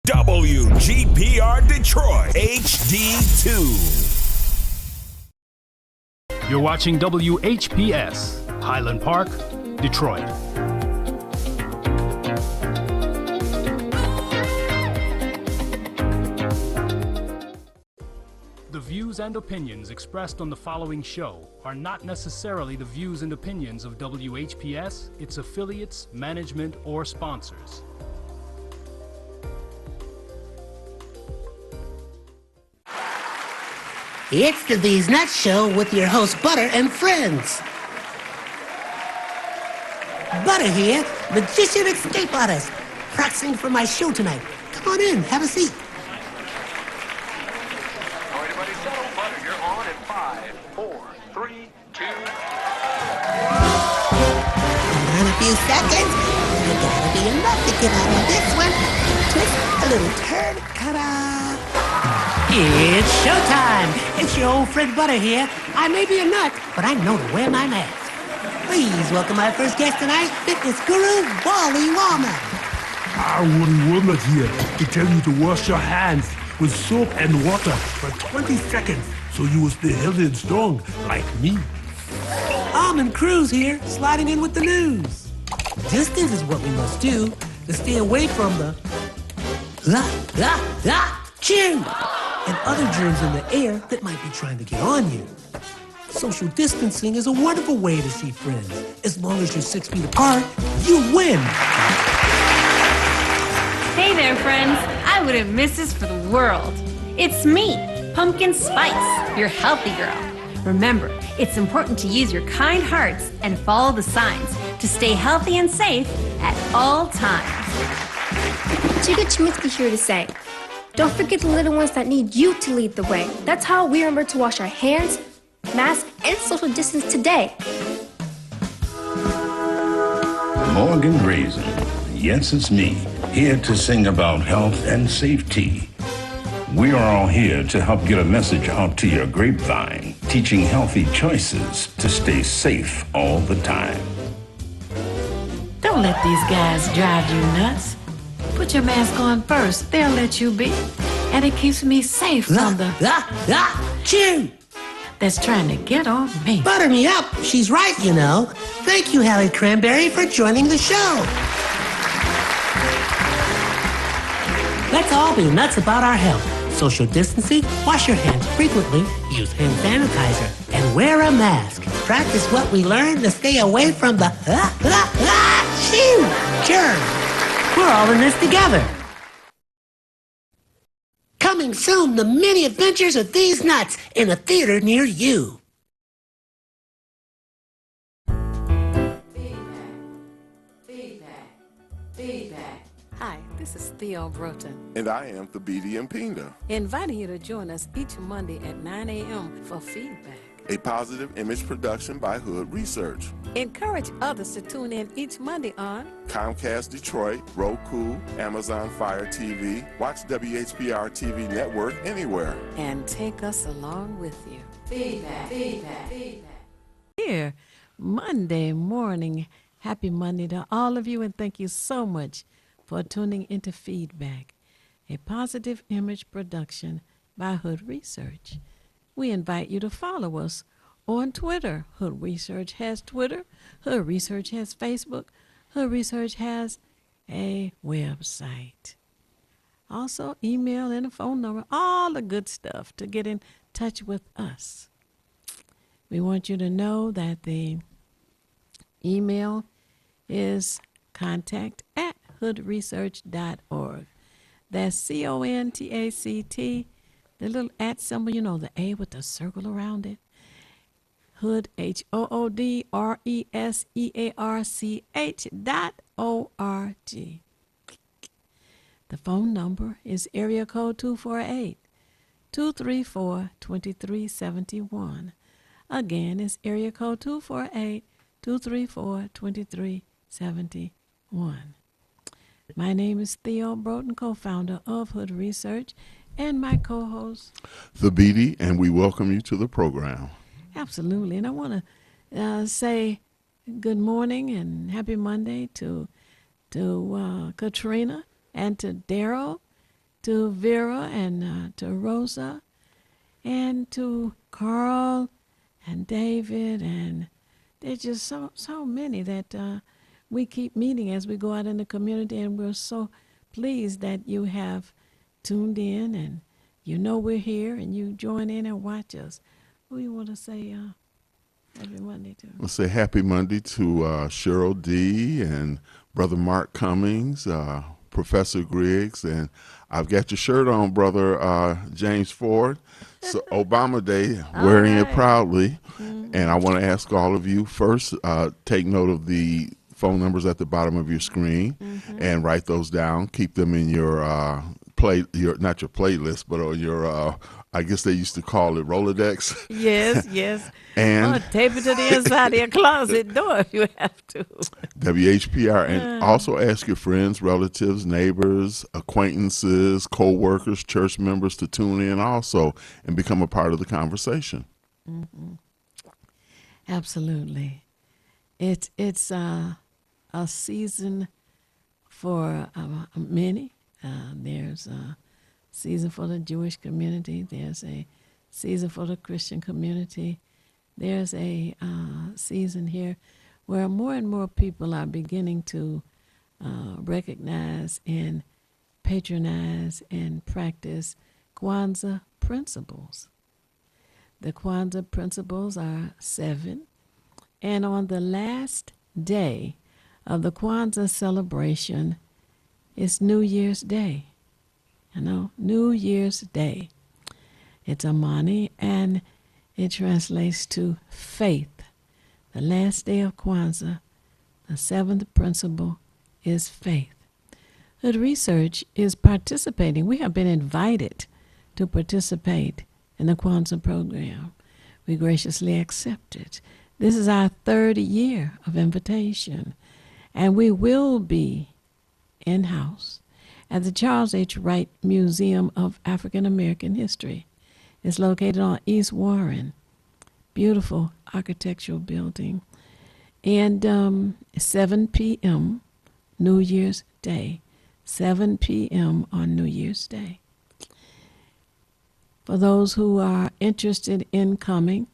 WGPR Detroit HD2. You're watching WHPS, Highland Park, Detroit. The views and opinions expressed on the following show are not necessarily the views and opinions of WHPS, its affiliates, management, or sponsors. It's the These Nuts Show with your host, Butter and friends. Butter here, magician escape artist, practicing for my show tonight. Come on in, have a seat. Everybody settle. Butter, you're on in 5, 4, 3, 2. In a few seconds, you gotta be enough to get out of this one. Twist, a little turn, ta-da! It's showtime! It's your old friend Butter here. I may be a nut, but I know to wear my mask. Please welcome my first guest tonight, fitness guru, Wally Wallman. Wally Wallman here to tell you to wash your hands with soap and water for 20 seconds so you will stay healthy and strong like me. Almond Cruz here, sliding in with the news. Distance is what we must do to stay away from the chew and other germs in the air that might be trying to get on you. Social distancing is a wonderful way to see friends. As long as you're 6 feet apart, you win. Hey there, friends. I wouldn't miss this for the world. It's me, Pumpkin Spice, your healthy girl. Remember, it's important to use your kind hearts and follow the signs to stay healthy and safe at all times. Chica Chminsky here to say, don't forget the little ones that need you to lead the way. That's how we remember to wash our hands, mask, and social distance today. Morgan Raisin. Yes, it's me, here to sing about health and safety. We are all here to help get a message out to your grapevine, teaching healthy choices to stay safe all the time. Don't let these guys drive you nuts. Put your mask on first. They'll let you be. And it keeps me safe from the chew that's trying to get on me. Butter me up. She's right, you know. Thank you, Hallie Cranberry, for joining the show. Let's all be nuts about our health. Social distancing, wash your hands frequently, use hand sanitizer, and wear a mask. Practice what we learned to stay away from the chew germs. We're all in this together. Coming soon, the many adventures of these nuts in a theater near you. Feedback. Hi, this is Theo Broughton, And I am the BD Impinga, inviting you to join us each Monday at 9 a.m. for Feedback. a positive image production by Hood Research. Encourage others to tune in each Monday on Comcast Detroit, Roku, Amazon Fire TV, watch WHPR TV Network anywhere. and take us along with you. Feedback. Here, Monday morning. Happy Monday to all of you, and thank you so much for tuning into Feedback, a positive image production by Hood Research. We invite you to follow us on Twitter. Hood Research has Twitter. Hood Research has Facebook. Hood Research has a website. Also, email and a phone number, all the good stuff to get in touch with us. We want you to know that the email is contact@hoodresearch.org. That's CONTACT, the little @ symbol, you know, the A with the circle around it. Hood, HOODRESEARCH.org. The phone number is area code 248-234-2371. Again, it's area code 248-234-2371. My name is Theo Broughton, co-founder of Hood Research, and my co-host, The BD, and we welcome you to the program. absolutely. And I want to say good morning and happy Monday to Katrina and to Daryl to Vera and to Rosa and to Carl and David, and there's just so many that we keep meeting as we go out in the community, and we're so pleased that you have tuned in and you know we're here and you join in and watch us. Who you want to say happy Monday to? We'll say happy Monday to Cheryl D. and Brother Mark Cummings, Professor Griggs, and I've got your shirt on, Brother James Ford. So Obama Day, wearing it proudly. Mm-hmm. And I want to ask all of you first, take note of the phone numbers at the bottom of your screen, mm-hmm. and write those down. Keep them in your not your playlist, but on your I guess they used to call it Rolodex. Yes, yes. And tape it to the inside of your closet door if you have to. WHPR. And also ask your friends, relatives, neighbors, acquaintances, co-workers, church members to tune in also and become a part of the conversation. Mm-hmm. Absolutely. It's a season for many. There's a season for the Jewish community. There's a season for the Christian community. There's a season here where more and more people are beginning to recognize and patronize and practice Kwanzaa principles. The Kwanzaa principles are 7. And on the last day of the Kwanzaa celebration is New Year's Day. New Year's Day. It's Amani, and it translates to faith. The last day of Kwanzaa, the 7th principle is faith. Hood Research is participating. We have been invited to participate in the Kwanzaa program. We graciously accepted. This is our 3rd year of invitation, and we will be in-house at the Charles H. Wright Museum of African American History. It's located on East Warren. Beautiful architectural building. And 7 p.m. New Year's Day. 7 p.m. on New Year's Day. For those who are interested in coming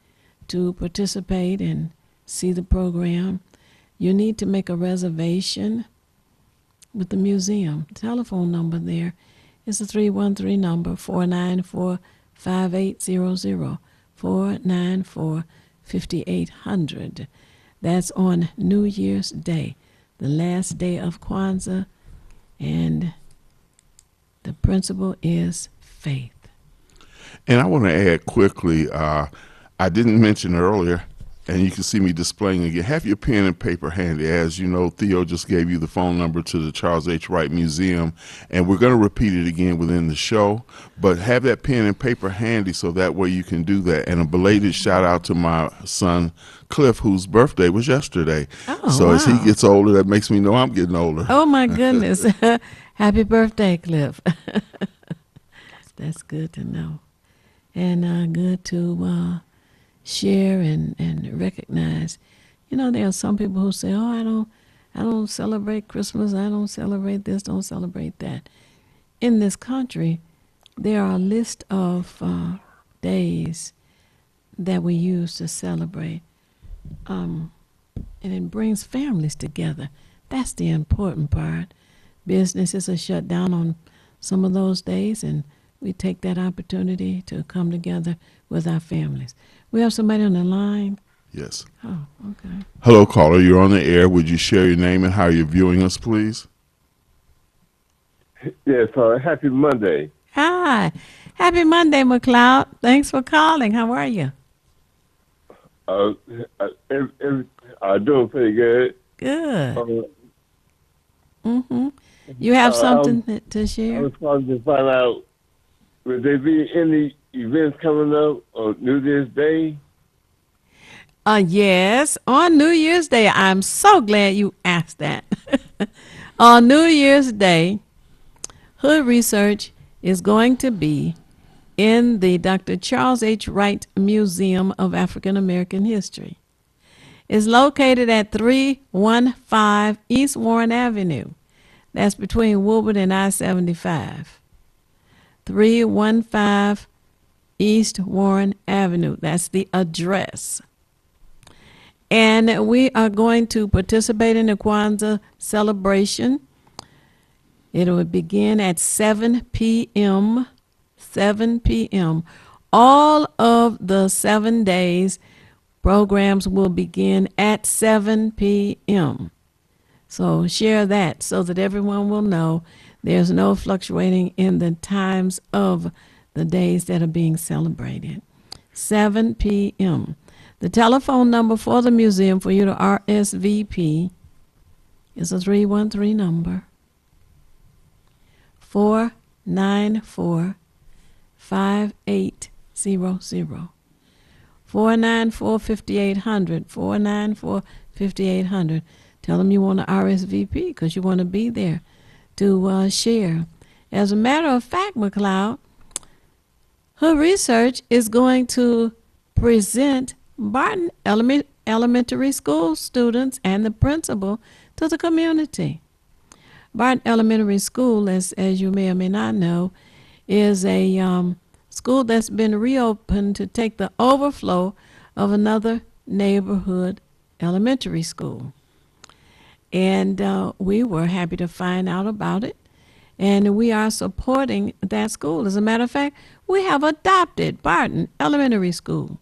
to participate and see the program, you need to make a reservation with the museum. Telephone number there is a 313 number, 494-5800, 494-5800. That's on New Year's Day, the last day of Kwanzaa, and the principle is faith. And I want to add quickly, I didn't mention earlier, and you can see me displaying again. Have your pen and paper handy. As you know, Theo just gave you the phone number to the Charles H. Wright Museum, and we're going to repeat it again within the show. But have that pen and paper handy so that way you can do that. And a belated shout out to my son, Cliff, whose birthday was yesterday. Oh, so wow. As he gets older, that makes me know I'm getting older. Oh, my goodness. Happy birthday, Cliff. That's good to know. And good to share and recognize. There are some people who say, oh, I don't celebrate Christmas, I don't celebrate this, don't celebrate that. In this country, there are a list of days that we use to celebrate, and it brings families together. That's the important part. Businesses are shut down on some of those days, and we take that opportunity to come together with our families. We have somebody on the line. Yes. Oh, okay. Hello, caller. You're on the air. Would you share your name and how you're viewing us, please? Yes, happy Monday. Hi. Happy Monday, McLeod. Thanks for calling. How are you? Doing pretty good. Good. You have something to share? I was calling to find out, will there be any events coming up on New Year's Day? Yes, on New Year's Day. I'm so glad you asked that. On New Year's Day, Hood Research is going to be in the Dr. Charles H. Wright Museum of African American History. It's located at 315 East Warren Avenue. That's between Woburn and I-75. 315 East Warren Avenue. That's the address. And we are going to participate in the Kwanzaa celebration. It will begin at 7 p.m. 7 p.m. All of the 7 days programs will begin at 7 p.m. So share that so that everyone will know there's no fluctuating in the times of the days that are being celebrated. 7 p.m. The telephone number for the museum for you to RSVP is a 313 number, 494-5800, 494-5800, 494-5800. Tell them you want to RSVP because you want to be there to share. As a matter of fact, McLeod, Hood Research is going to present Barton Elementary School students and the principal to the community. Barton Elementary School, as you may or may not know, is a school that's been reopened to take the overflow of another neighborhood elementary school. And we were happy to find out about it. And we are supporting that school. As a matter of fact, we have adopted Barton Elementary School.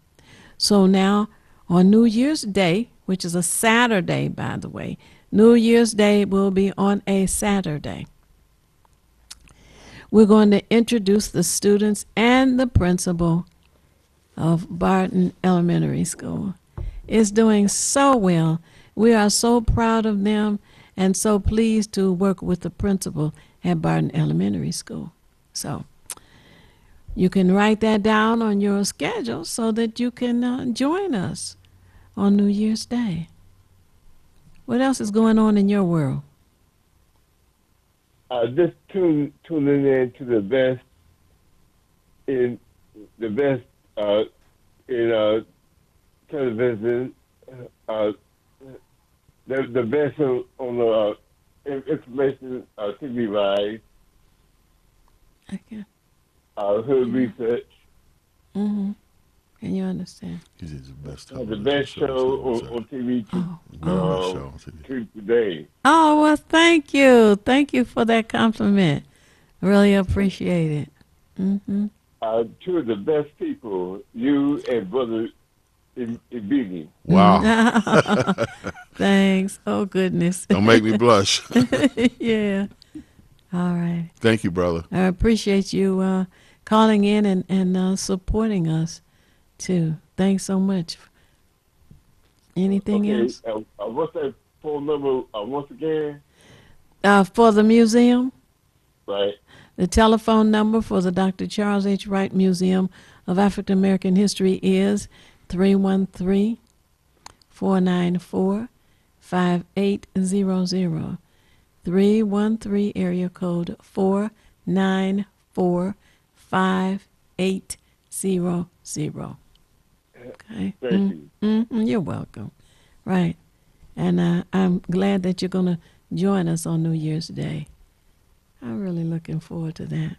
So now on New Year's Day, which is a Saturday, by the way, New Year's Day will be on a Saturday. We're going to introduce the students and the principal of Barton Elementary School. It's doing so well. We are so proud of them and so pleased to work with the principal at Barton Elementary School. So you can write that down on your schedule so that you can join us on New Year's Day. What else is going on in your world? Just tuning in to the best in television, the best on the information TV line. Okay. Hood Research. Mm-hmm. Can you understand? This is the best The best show on TV today. Oh, well, thank you. Thank you for that compliment. Really appreciate it. Mm-hmm. Two of the best people, you and Brother Ibini. Wow. Thanks. Oh, goodness. Don't make me blush. Yeah. All right. Thank you, brother. I appreciate you calling in and supporting us, too. Thanks so much. Anything else? What's that phone number once again? For the museum? Right. The telephone number for the Dr. Charles H. Wright Museum of African American History is 313-494-5800. 313 area code 494-5800. Okay. Thank you. Mm-hmm. You're welcome. Right. And I'm glad that you're going to join us on New Year's Day. I'm really looking forward to that.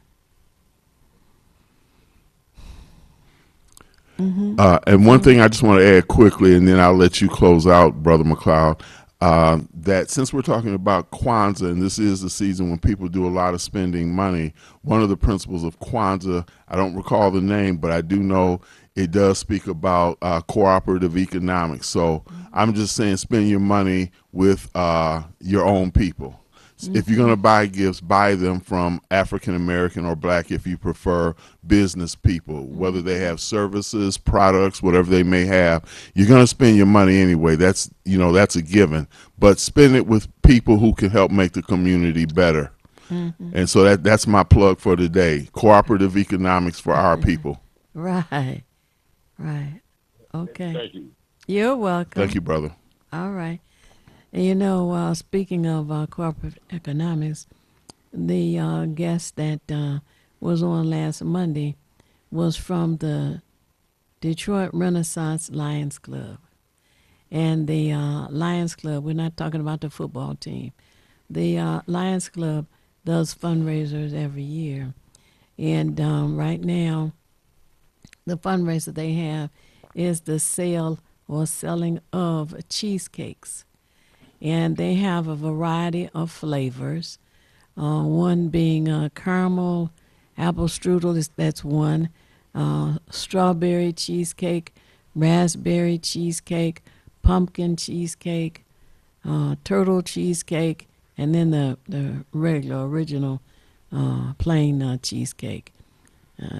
Mm-hmm. And one thing I just want to add quickly, and then I'll let you close out, Brother McLeod, that since we're talking about Kwanzaa, and this is the season when people do a lot of spending money, one of the principles of Kwanzaa, I don't recall the name, but I do know it does speak about cooperative economics. So I'm just saying spend your money with your own people. If you're going to buy gifts, buy them from African American or Black, if you prefer, business people, whether they have services, products, whatever they may have. You're going to spend your money anyway. That's a given. But spend it with people who can help make the community better. Mm-hmm. And so that's my plug for today. Cooperative economics for our people. Right. Right. Okay. Thank you. You're welcome. Thank you, brother. All right. And speaking of cooperative economics, the guest that was on last Monday was from the Detroit Renaissance Lions Club. And the Lions Club, we're not talking about the football team. The Lions Club does fundraisers every year. And right now, the fundraiser they have is the sale or selling of cheesecakes. And they have a variety of flavors. One being caramel, apple strudel, that's one. Strawberry cheesecake, raspberry cheesecake, pumpkin cheesecake, turtle cheesecake, and then the regular, original, plain cheesecake.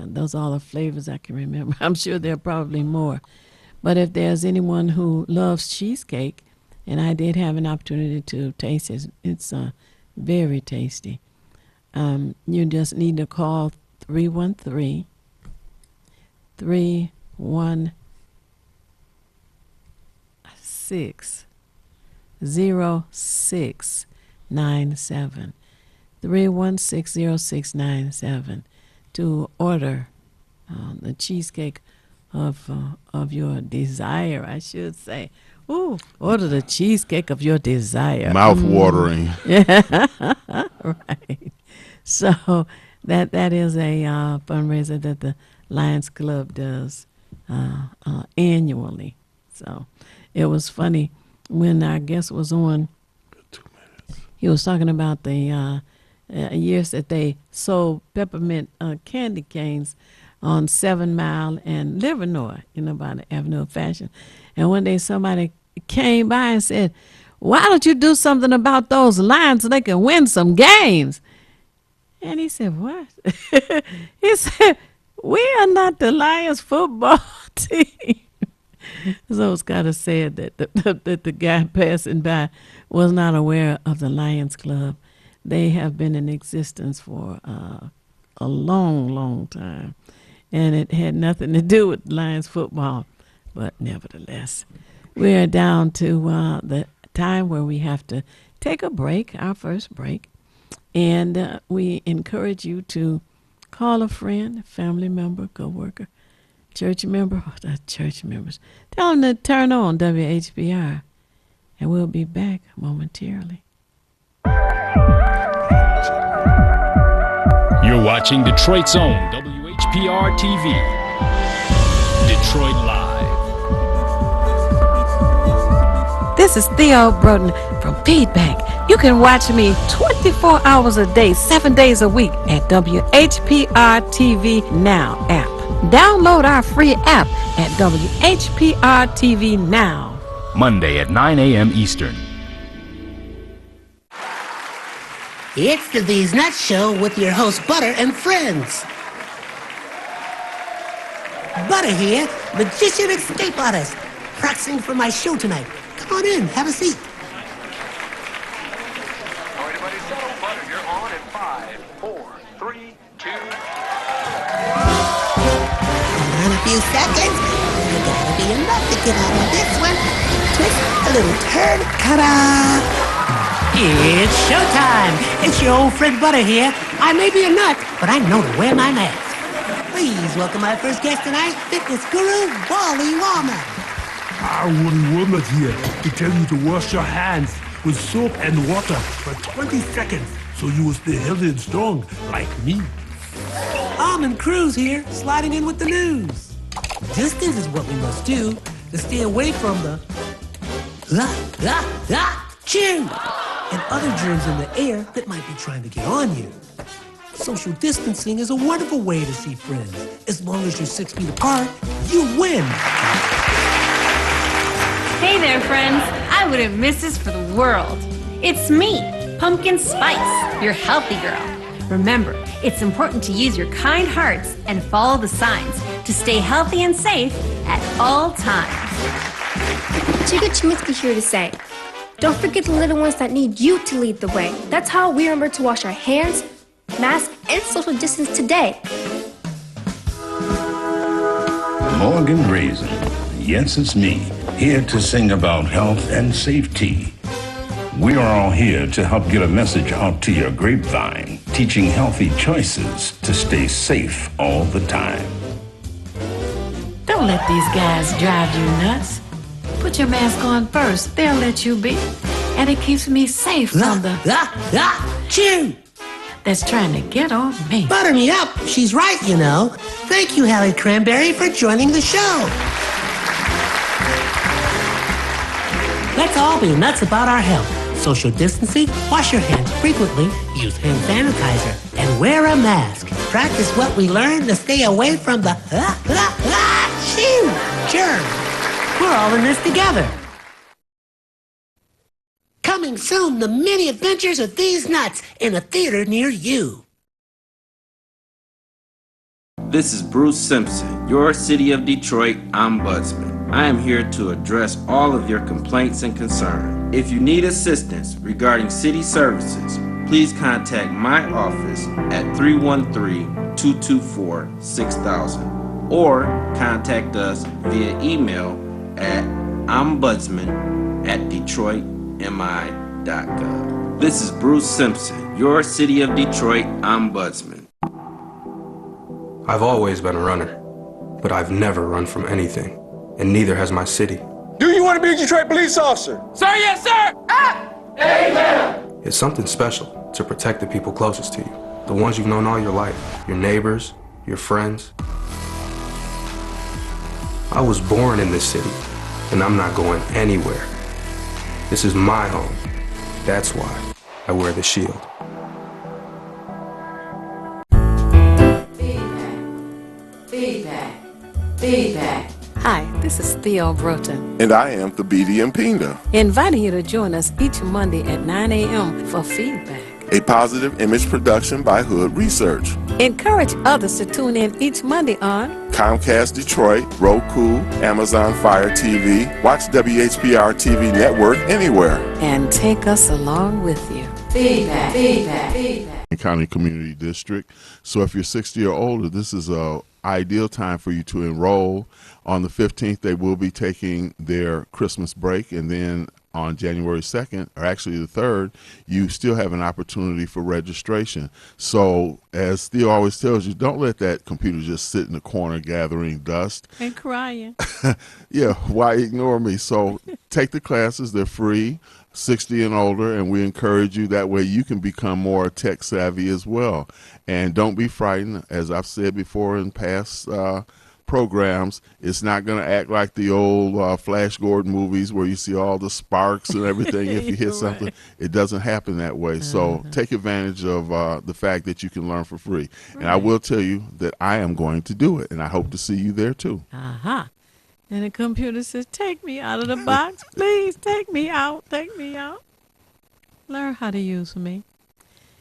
Those are all the flavors I can remember. I'm sure there are probably more. But if there's anyone who loves cheesecake, and I did have an opportunity to taste it, it's very tasty. You just need to call 313-316-0697. 316-0697 to order the cheesecake of your desire, I should say. Ooh, order the cheesecake of your desire. Mouth watering. Yeah, right. So that is a fundraiser that the Lions Club does annually. So it was funny when our guest was on. 2 minutes. He was talking about the years that they sold peppermint candy canes on 7 Mile and Livernois, by the Avenue of Fashion. And one day somebody came by and said, "Why don't you do something about those Lions so they can win some games?" And he said, "What?" He said, "We are not the Lions football team." So it's kind of sad that the guy passing by was not aware of the Lions Club. They have been in existence for a long, long time. And it had nothing to do with Lions football. But nevertheless, we're down to the time where we have to take a break, our first break. And we encourage you to call a friend, family member, co-worker, church member, church members. Tell them to turn on WHPR. And we'll be back momentarily. You're watching Detroit's own WHPR TV. Detroit Live. This is Theo Broden from Feedback. You can watch me 24 hours a day, 7 days a week at WHPR TV Now app. Download our free app at WHPR TV Now. Monday at 9 a.m. Eastern. It's the These Nuts Show with your host Butter and friends. Butter here, magician escape artist, practicing for my show tonight. Come on in, have a seat. Everybody settle. Butter, you're on in 5, 4, 3, 2. In a few seconds, there gotta be enough to get out of this one. Twist a little turn, ta-da! It's showtime. It's your old friend Butter here. I may be a nut, but I know to wear my mask. Please welcome my first guest tonight, fitness guru, Wally Wallman. Woody Woodland here to tell you to wash your hands with soap and water for 20 seconds so you will stay healthy and strong like me. Almond Cruz here, sliding in with the news. Distance is what we must do to stay away from the chew and other germs in the air that might be trying to get on you. Social distancing is a wonderful way to see friends. As long as you're 6 feet apart, you win. Hey there, friends. I wouldn't miss this for the world. It's me, Pumpkin Spice, your healthy girl. Remember, it's important to use your kind hearts and follow the signs to stay healthy and safe at all times. Chica Chiminsky here to say, don't forget the little ones that need you to lead the way. That's how we remember to wash our hands, mask, and social distance today. Morgan Raisin. Yes, it's me, here to sing about health and safety. We are all here to help get a message out to your grapevine, teaching healthy choices to stay safe all the time. Don't let these guys drive you nuts. Put your mask on first. They'll let you be. And it keeps me safe from the chew. that's trying to get on me. Butter me up. She's right, you know. Thank you, Hallie Cranberry, for joining the show. Let's all be nuts about our health. Social distancing, wash your hands frequently, use hand sanitizer, and wear a mask. Practice what we learned to stay away from the germs. We're all in this together. Coming soon, the many adventures of these nuts in a theater near you. This is Bruce Simpson, your City of Detroit Ombudsman. I am here to address all of your complaints and concerns. If you need assistance regarding city services, please contact my office at 313-224-6000 or contact us via email at ombudsman@detroitmi.gov. This is Bruce Simpson, your City of Detroit Ombudsman. I've always been a runner, but I've never run from anything, and neither has my city. Do you want to be a Detroit police officer? Sir, yes, sir! Amen! It's something special to protect the people closest to you, the ones you've known all your life, your neighbors, your friends. I was born in this city, and I'm not going anywhere. This is my home. That's why I wear the shield. Feedback. Hi, this is Theo Broughton, And I am Thabiti Mpinga, inviting you to join us each Monday at 9 a.m. for Feedback. a positive image production by Hood Research. Encourage others to tune in each Monday on Comcast Detroit, Roku, Amazon Fire TV, watch WHPR TV Network anywhere. and take us along with you. Feedback. County Community District. So if you're 60 or older, this is a ideal time for you to enroll. On the 15th, they will be taking their Christmas break, and then on January 2nd, or actually the 3rd, you still have an opportunity for registration. So as Theo always tells you, don't let that computer just sit in the corner gathering dust. And crying. Yeah, why ignore me? So take the classes, they're free, 60 and older, and we encourage you that way you can become more tech savvy as well. And don't be frightened. As I've said before in past programs, it's not going to act like the old Flash Gordon movies where you see all the sparks and everything if you hit something. Right. It doesn't happen that way. So take advantage of the fact that you can learn for free. And I will tell you that I am going to do it, and I hope to see you there too. And the computer says, take me out of the box. Please take me out. Take me out. Learn how to use me.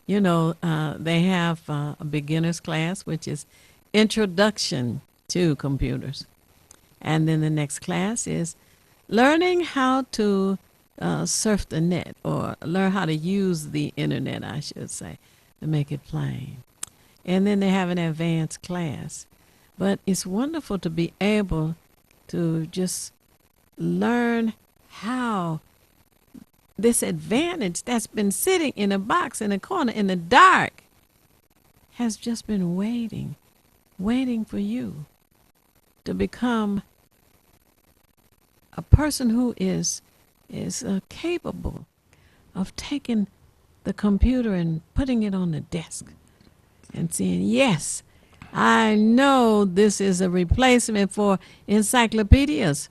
You know, they have a beginner's class, which is Introduction to Computers. And then the next class is learning how to surf the net, or learn how to use the internet, I should say, to make it plain. And then they have an advanced class. But it's wonderful to be able to just learn how this advantage that's been sitting in a box in a corner in the dark has just been waiting for you to become a person who is capable of taking the computer and putting it on the desk and saying, yes, I know this is a replacement for encyclopedias.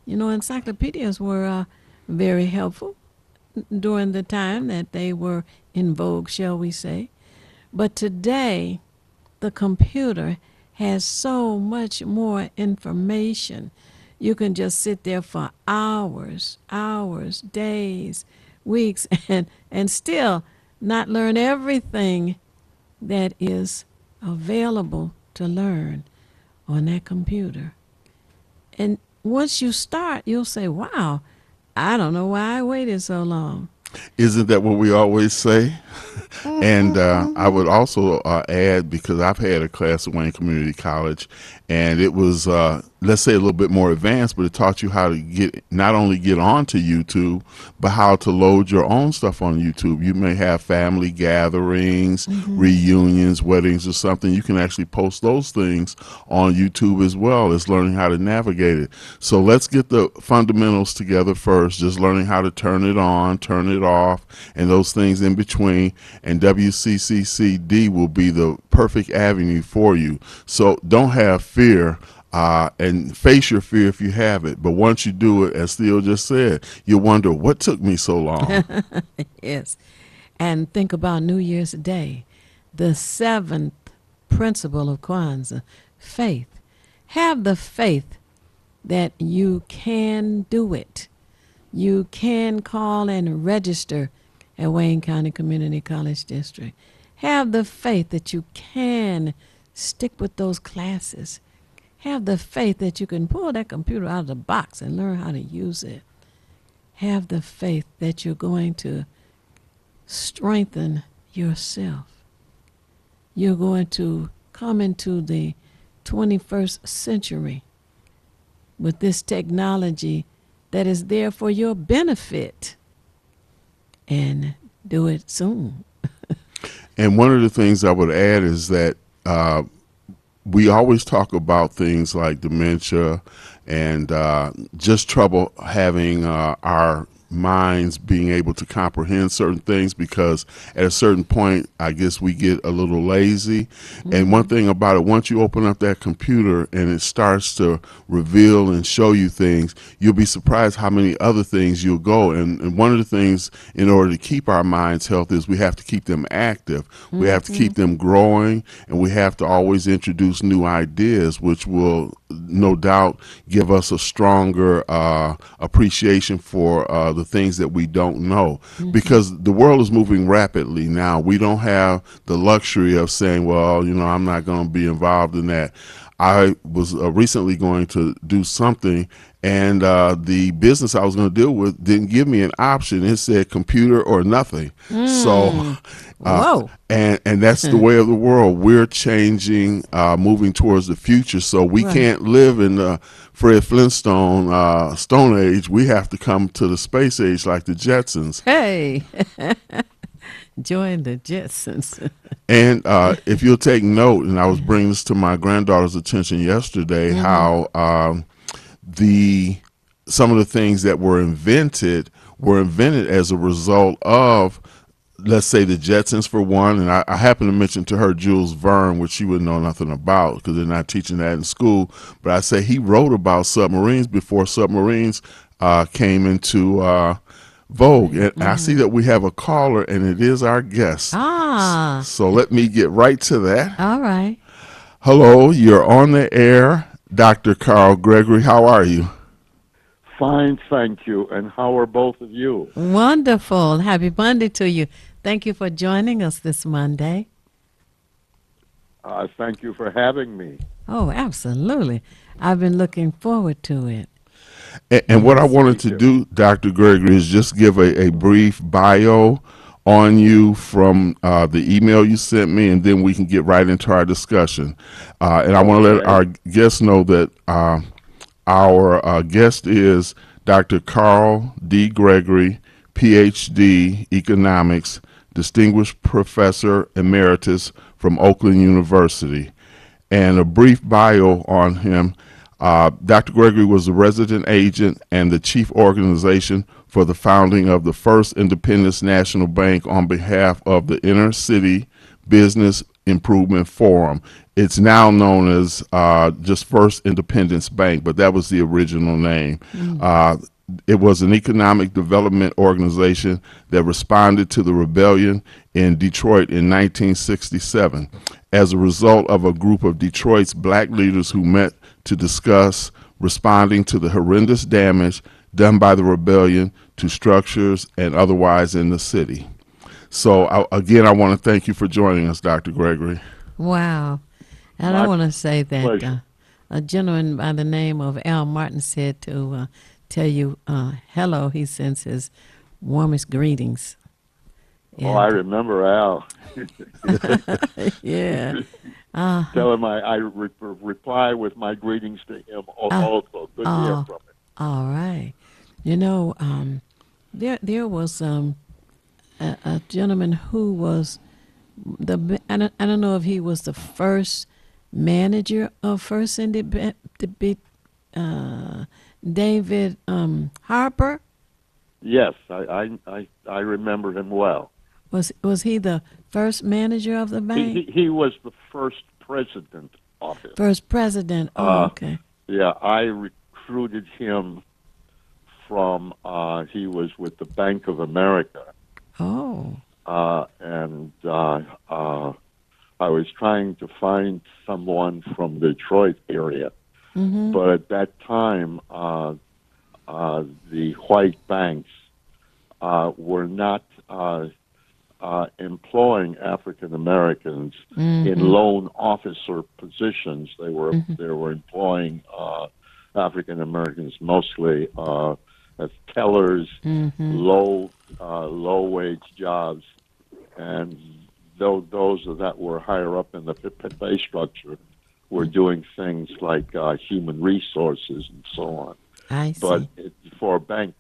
You know, encyclopedias were very helpful during the time that they were in vogue, shall we say. But today, the computer has so much more information. You can just sit there for hours, days, weeks, and still not learn everything that is available to learn on that computer. And once you start, you'll say, wow, I don't know why I waited so long. Isn't that what we always say? And I would also add, because I've had a class at Wayne Community College, and it was let's say a little bit more advanced, but it taught you how to not only get onto YouTube, but how to load your own stuff on YouTube. You may have family gatherings, reunions, weddings or something. You can actually post those things on YouTube as well as learning how to navigate it. So let's get the fundamentals together first, just learning how to turn it on, turn it off, and those things in between. And WCCCD will be the perfect avenue for you. So don't have fear. And face your fear if you have it. But once you do it, as Theo just said, you wonder, what took me so long? Yes. And think about New Year's Day, the 7th principle of Kwanzaa, faith. Have the faith that you can do it. You can call and register at Wayne County Community College District. Have the faith that you can stick with those classes. Have the faith that you can pull that computer out of the box and learn how to use it. Have the faith that you're going to strengthen yourself. You're going to come into the 21st century with this technology that is there for your benefit, and do it soon. And one of the things I would add is that we always talk about things like dementia and just trouble having our minds being able to comprehend certain things, because at a certain point, I guess we get a little lazy. And one thing about it, once you open up that computer and it starts to reveal and show you things, you'll be surprised how many other things you'll go. And one of the things in order to keep our minds healthy is we have to keep them active. We have to keep them growing, and we have to always introduce new ideas, which will no doubt give us a stronger appreciation for the things that we don't know, because the world is moving rapidly now. We don't have the luxury of saying, well, you know, I'm not going to be involved in that. I was recently going to do something, and the business I was going to deal with didn't give me an option. It said computer or nothing. So, and that's the way of the world. We're changing, moving towards the future. So we can't live in the Fred Flintstone Stone Age. We have to come to the space age like the Jetsons. Hey. Join the Jetsons. And if you'll take note, and I was bringing this to my granddaughter's attention yesterday, how some of the things that were invented as a result of, let's say, the Jetsons for one. And I happen to mention to her Jules Verne, which she wouldn't know nothing about because they're not teaching that in school. But I say he wrote about submarines before submarines came into vogue. And I see that we have a caller, and it is our guest. So let me get right to that. All right. Hello, you're on the air, Dr. Carl Gregory. How are you? Fine, thank you. And how are both of you? Wonderful. Happy Monday to you. Thank you for joining us this Monday. Thank you for having me. Oh, absolutely. I've been looking forward to it. And what I wanted to do, Dr. Gregory, is just give a brief bio on you from the email you sent me, and then we can get right into our discussion. And I want to let our guests know that our guest is Dr. Carl D. Gregory, Ph.D., Economics, Distinguished Professor Emeritus from Oakland University. And a brief bio on him. Dr. Gregory was the resident agent and the chief organization for the founding of the First Independence National Bank on behalf of the Inner City Business Improvement Forum. It's now known as just First Independence Bank, but that was the original name. It was an economic development organization that responded to the rebellion in Detroit in 1967 as a result of a group of Detroit's black leaders who met to discuss responding to the horrendous damage done by the rebellion to structures and otherwise in the city. So again, I want to thank you for joining us, Dr. Gregory. Wow. And I want to say that a gentleman by the name of Al Martin said to tell you hello. He sends his warmest greetings. Oh, I remember Al. Yeah. Tell him I reply with my greetings to him also. Good to hear from him. All right. You know, there was a gentleman who was I don't know if he was the first manager of First Independent, David Harper. Yes, I remember him well. Was he the first manager of the bank? He was the first president of it. First president. Oh, okay. Yeah, I recruited him from. He was with the Bank of America. Oh. And I was trying to find someone from the Detroit area, but at that time, the white banks were not employing African Americans in loan officer positions. They were employing African Americans mostly as tellers, low wage jobs, and those that were higher up in the pay structure were doing things like human resources and so on. I see. But for a bank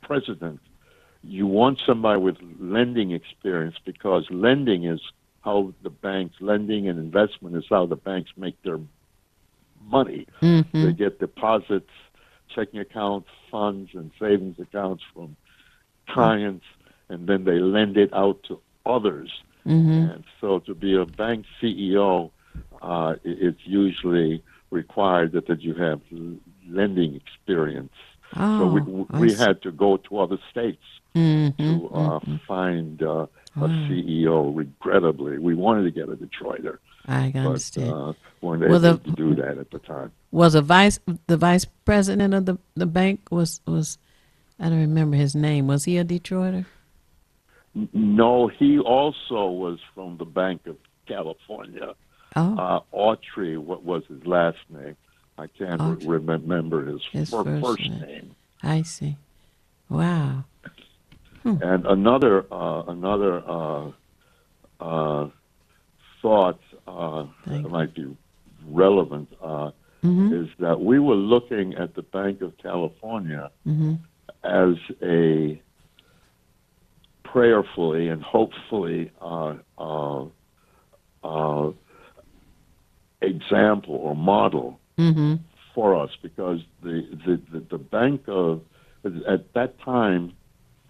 president, you want somebody with lending experience, because lending and investment is how the banks make their money. They get deposits, checking accounts, funds, and savings accounts from clients, and then they lend it out to others. And so to be a bank CEO, it's usually required that you have lending experience. So we had to go to other states to find a CEO. Regrettably, we wanted to get a Detroiter. I understand. But weren't able to do that at the time. Was the vice president of the bank was I don't remember his name. Was he a Detroiter? No, he also was from the Bank of California. Autry, what was his last name? I can't remember his first name. I see. Wow. And another thought that might be relevant is that we were looking at the Bank of California as a prayerfully and hopefully example or model for us, because the bank of at that time,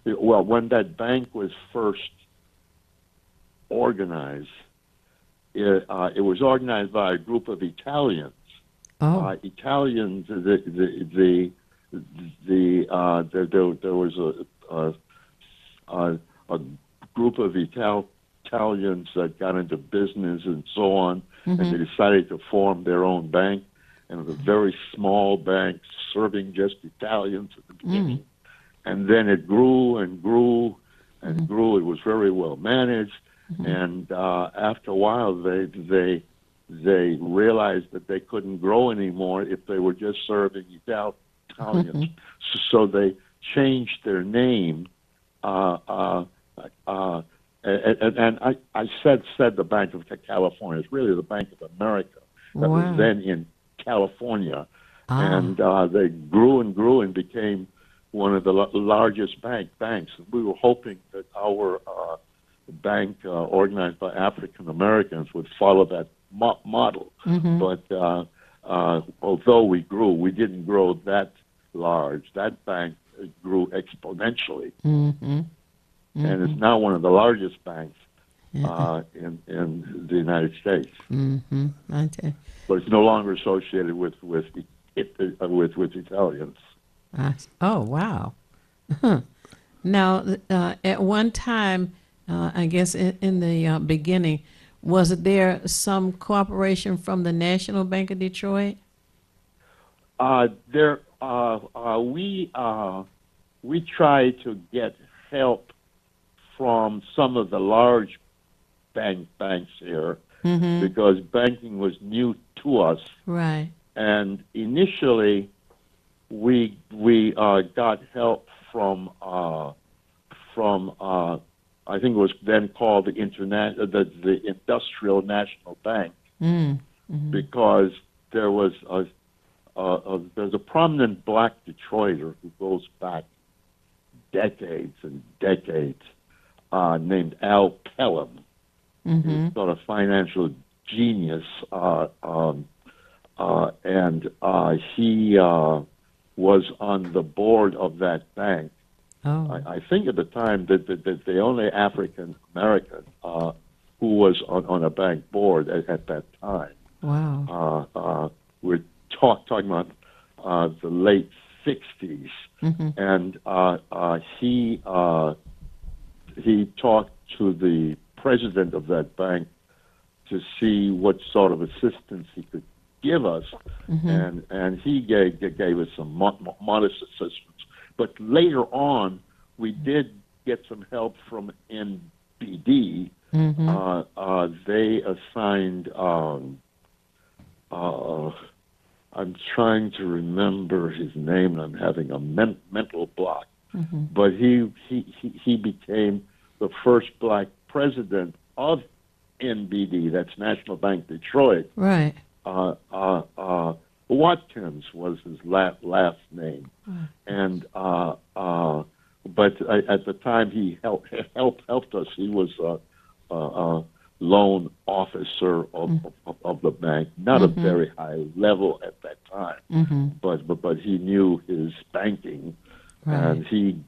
when that bank was first organized, it was organized by a group of Italians. Italians, there was a group of Italians that got into business and so on, and they decided to form their own bank. And it was a very small bank serving just Italians at the beginning. And then it grew and grew and grew. It was very well managed. And after a while, they realized that they couldn't grow anymore if they were just serving Italians. So they changed their name. And I said the Bank of California. It's really the Bank of America that was then in California. And they grew and grew and became one of the largest banks. We were hoping that our bank, organized by African Americans, would follow that model. But although we grew, we didn't grow that large. That bank grew exponentially, and it's now one of the largest banks in the United States. But it's no longer associated with Italians. Oh, wow. Now, at one time, I guess in the beginning, was there some cooperation from the National Bank of Detroit? We tried to get help from some of the large banks here, because banking was new to us. Right. And initially, we got help from I think it was then called the Industrial National Bank, because there was there's a prominent black Detroiter who goes back decades and decades, named Al Pelham. He's sort of financial genius, and he was on the board of that bank. I think at the time that the only African American who was on a bank board at that time. Wow. We're talking about the late 60s, and he talked to the president of that bank to see what sort of assistance he could give us, and he gave us some modest assistance. But later on, we did get some help from NBD. They assigned, I'm trying to remember his name, and I'm having a mental block. But he became the first black president of NBD, that's National Bank Detroit. Right. Watkins was his last name, and but at the time he helped us. He was a loan officer of the bank, not a very high level at that time, but he knew his banking, and he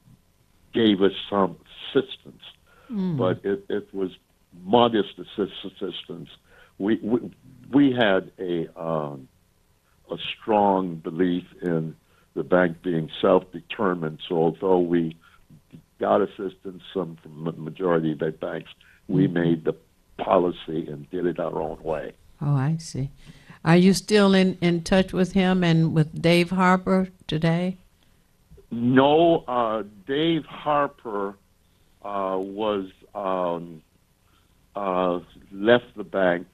gave us some assistance, but it was modest assistance. We had a strong belief in the bank being self-determined. So although we got assistance from the majority of the banks, we made the policy and did it our own way. Oh, I see. Are you still in touch with him and with Dave Harper today? No, Dave Harper was left the bank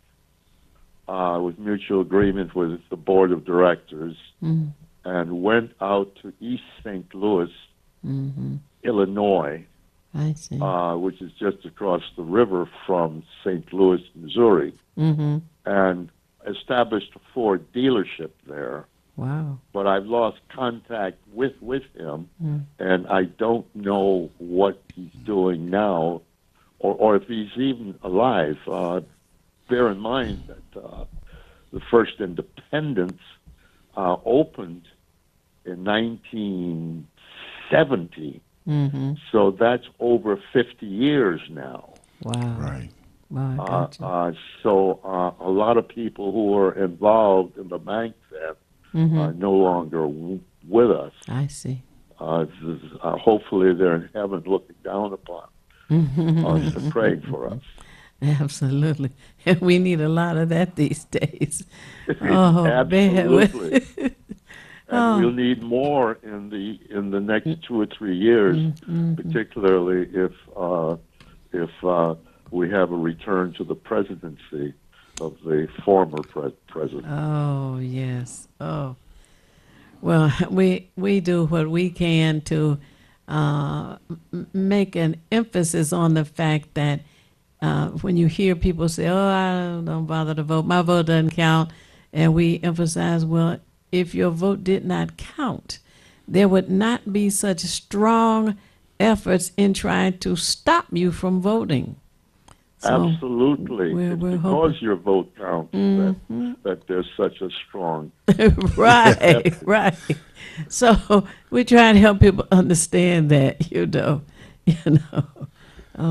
with mutual agreement with the board of directors, and went out to East St. Louis, Illinois, I see. Which is just across the river from St. Louis, Missouri, and established a Ford dealership there. Wow. But I've lost contact with him, and I don't know what he's doing now, or if he's even alive. Bear in mind that the First Independence opened in 1970, so that's over 50 years now. Wow. Right. Wow, so a lot of people who were involved in the bank then are no longer with us. I see. Hopefully they're in heaven looking down upon us and praying for us. Absolutely. And we need a lot of that these days. Oh, absolutely. And we'll need more in the next 2 or 3 years, particularly if we have a return to the presidency of the former president. Oh, yes. Oh. Well, we do what we can to make an emphasis on the fact that when you hear people say, oh, I don't bother to vote, my vote doesn't count, and we emphasize, well, if your vote did not count, there would not be such strong efforts in trying to stop you from voting. So absolutely. It's because your vote counts that there's such a strong right, right. So we try to help people understand that, Well,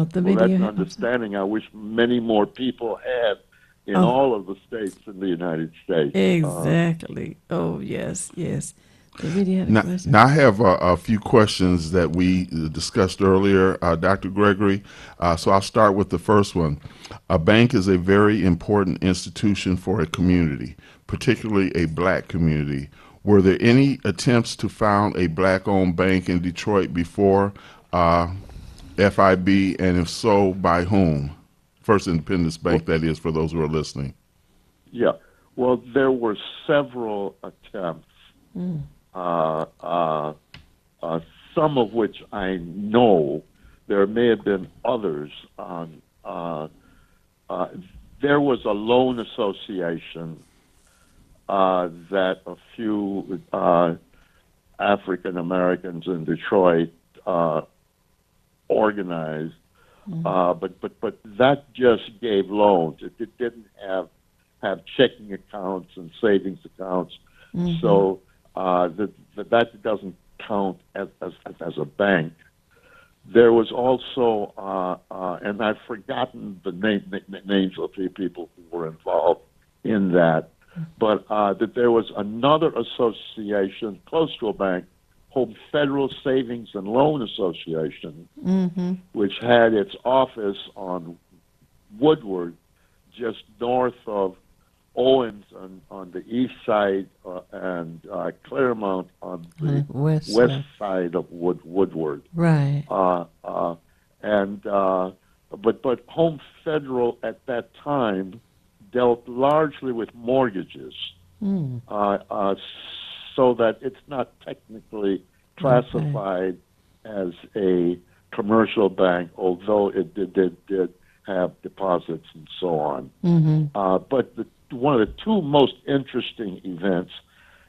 that's an understanding I wish many more people had in all of the states in the United States. Exactly. Yes. Now I have a few questions that we discussed earlier, Dr. Gregory. So I'll start with the first one. A bank is a very important institution for a community, particularly a black community. Were there any attempts to found a black-owned bank in Detroit before FIB, and if so, by whom? First Independence Bank, that is, for those who are listening. Yeah. Well, there were several attempts, some of which I know. There may have been others. there was a loan association that a few African Americans in Detroit organized, but that just gave loans. It didn't have checking accounts and savings accounts, so that doesn't count as a bank. There was also, and I've forgotten the names of the people who were involved in that, but that there was another association close to a bank, Home Federal Savings and Loan Association, which had its office on Woodward, just north of Owens on the east side, and Claremont on the west side of Woodward. Right. But Home Federal at that time dealt largely with mortgages, so that it's not technically classified as a commercial bank, although it did have deposits and so on. But one of the two most interesting events,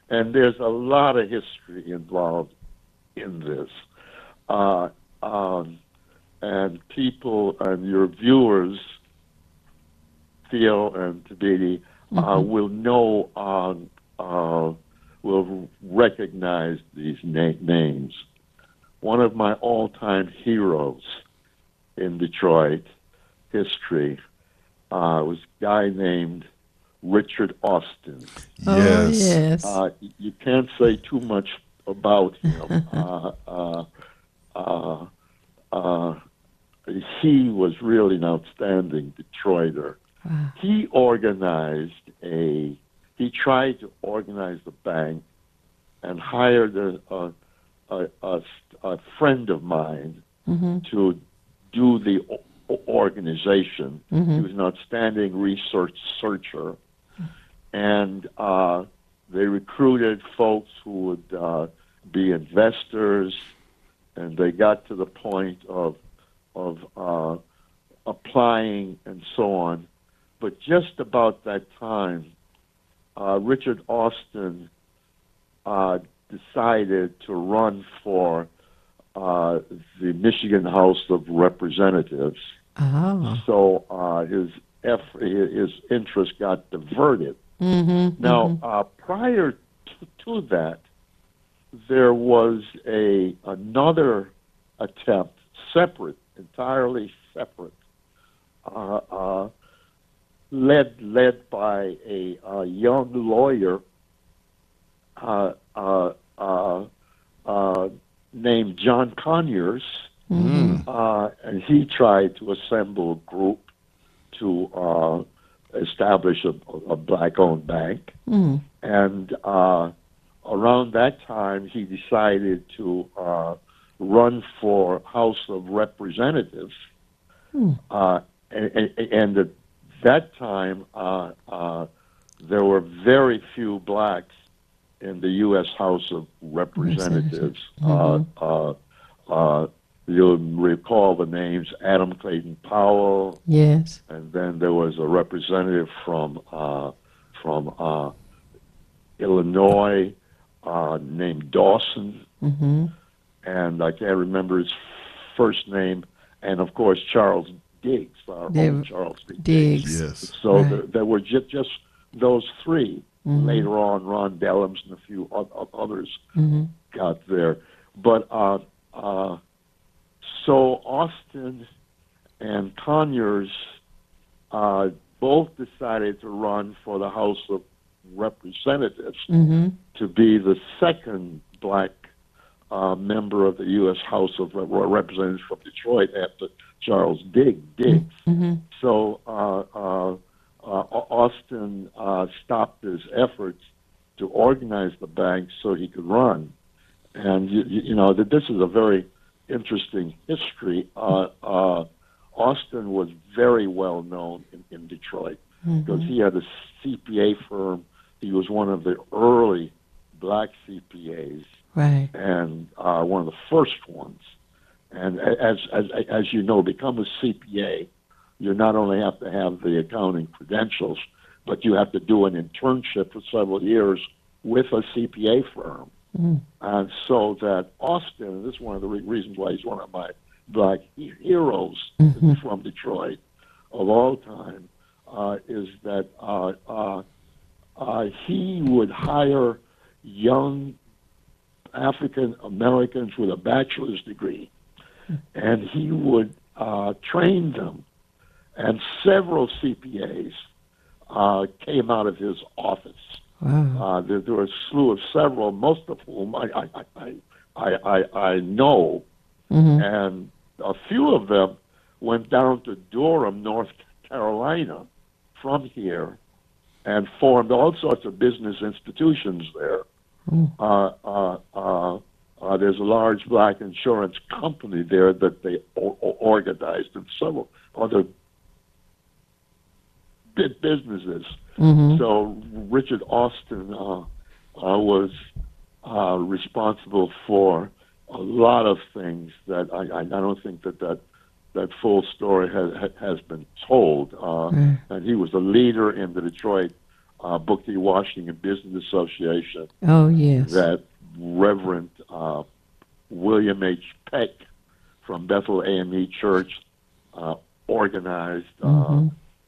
and there's a lot of history involved in this, and people and your viewers, Theo and Tabiti, will know, will recognize these names. One of my all-time heroes in Detroit history was a guy named Richard Austin. Yes. You can't say too much about him. He was really an outstanding Detroiter. He tried to organize the bank and hired a friend of mine to do the organization. He was an outstanding researcher, and they recruited folks who would be investors, and they got to the point of applying and so on. But just about that time, Richard Austin decided to run for the Michigan House of Representatives. So his interest got diverted. Now, prior to that, there was another attempt, entirely separate, led by a young lawyer named John Conyers, and he tried to assemble a group to establish a black-owned bank. And around that time, he decided to run for House of Representatives. And at that time, there were very few blacks in the U.S. House of Representatives. You'll recall the names Adam Clayton Powell. Yes. And then there was a representative from Illinois named Dawson. And I can't remember his first name. And, of course, Charles Diggs, our own Charles Diggs. Yes. So there were just those three. Later on, Ron Dellums and a few others got there. But so Austin and Conyers both decided to run for the House of Representatives to be the second black member of the U.S. House of Representatives from Detroit after Charles Diggs. So Austin stopped his efforts to organize the bank so he could run. And, you know, that this is a very interesting history. Austin was very well known in Detroit because he had a CPA firm. He was one of the early black CPAs, and one of the first ones. And as you know, become a CPA, you not only have to have the accounting credentials, but you have to do an internship for several years with a CPA firm. And so that Austin, and this is one of the reasons why he's one of my black heroes from Detroit of all time, is that he would hire young African Americans with a bachelor's degree, and he would train them. And several CPAs came out of his office. Wow. There were a slew of several, most of whom I know, and a few of them went down to Durham, North Carolina, from here, and formed all sorts of business institutions there. There's a large black insurance company there that they organized, and several other big businesses. So Richard Austin was responsible for a lot of things that I don't think that full story has been told. And he was a leader in the Detroit Booker T. Washington Business Association. Oh, yes. That Reverend William H. Peck from Bethel AME Church organized.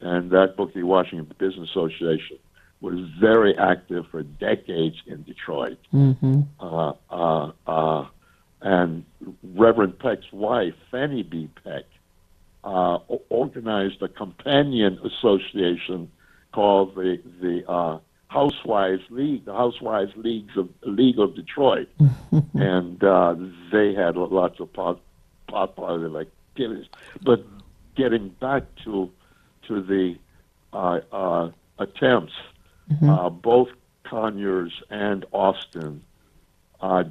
And that Booker T. Washington Business Association was very active for decades in Detroit. And Reverend Peck's wife, Fannie B. Peck, organized a companion association called the Housewives League, the Housewives League of Detroit. And they had lots of positive activities. But getting back to the attempts, both Conyers and Austin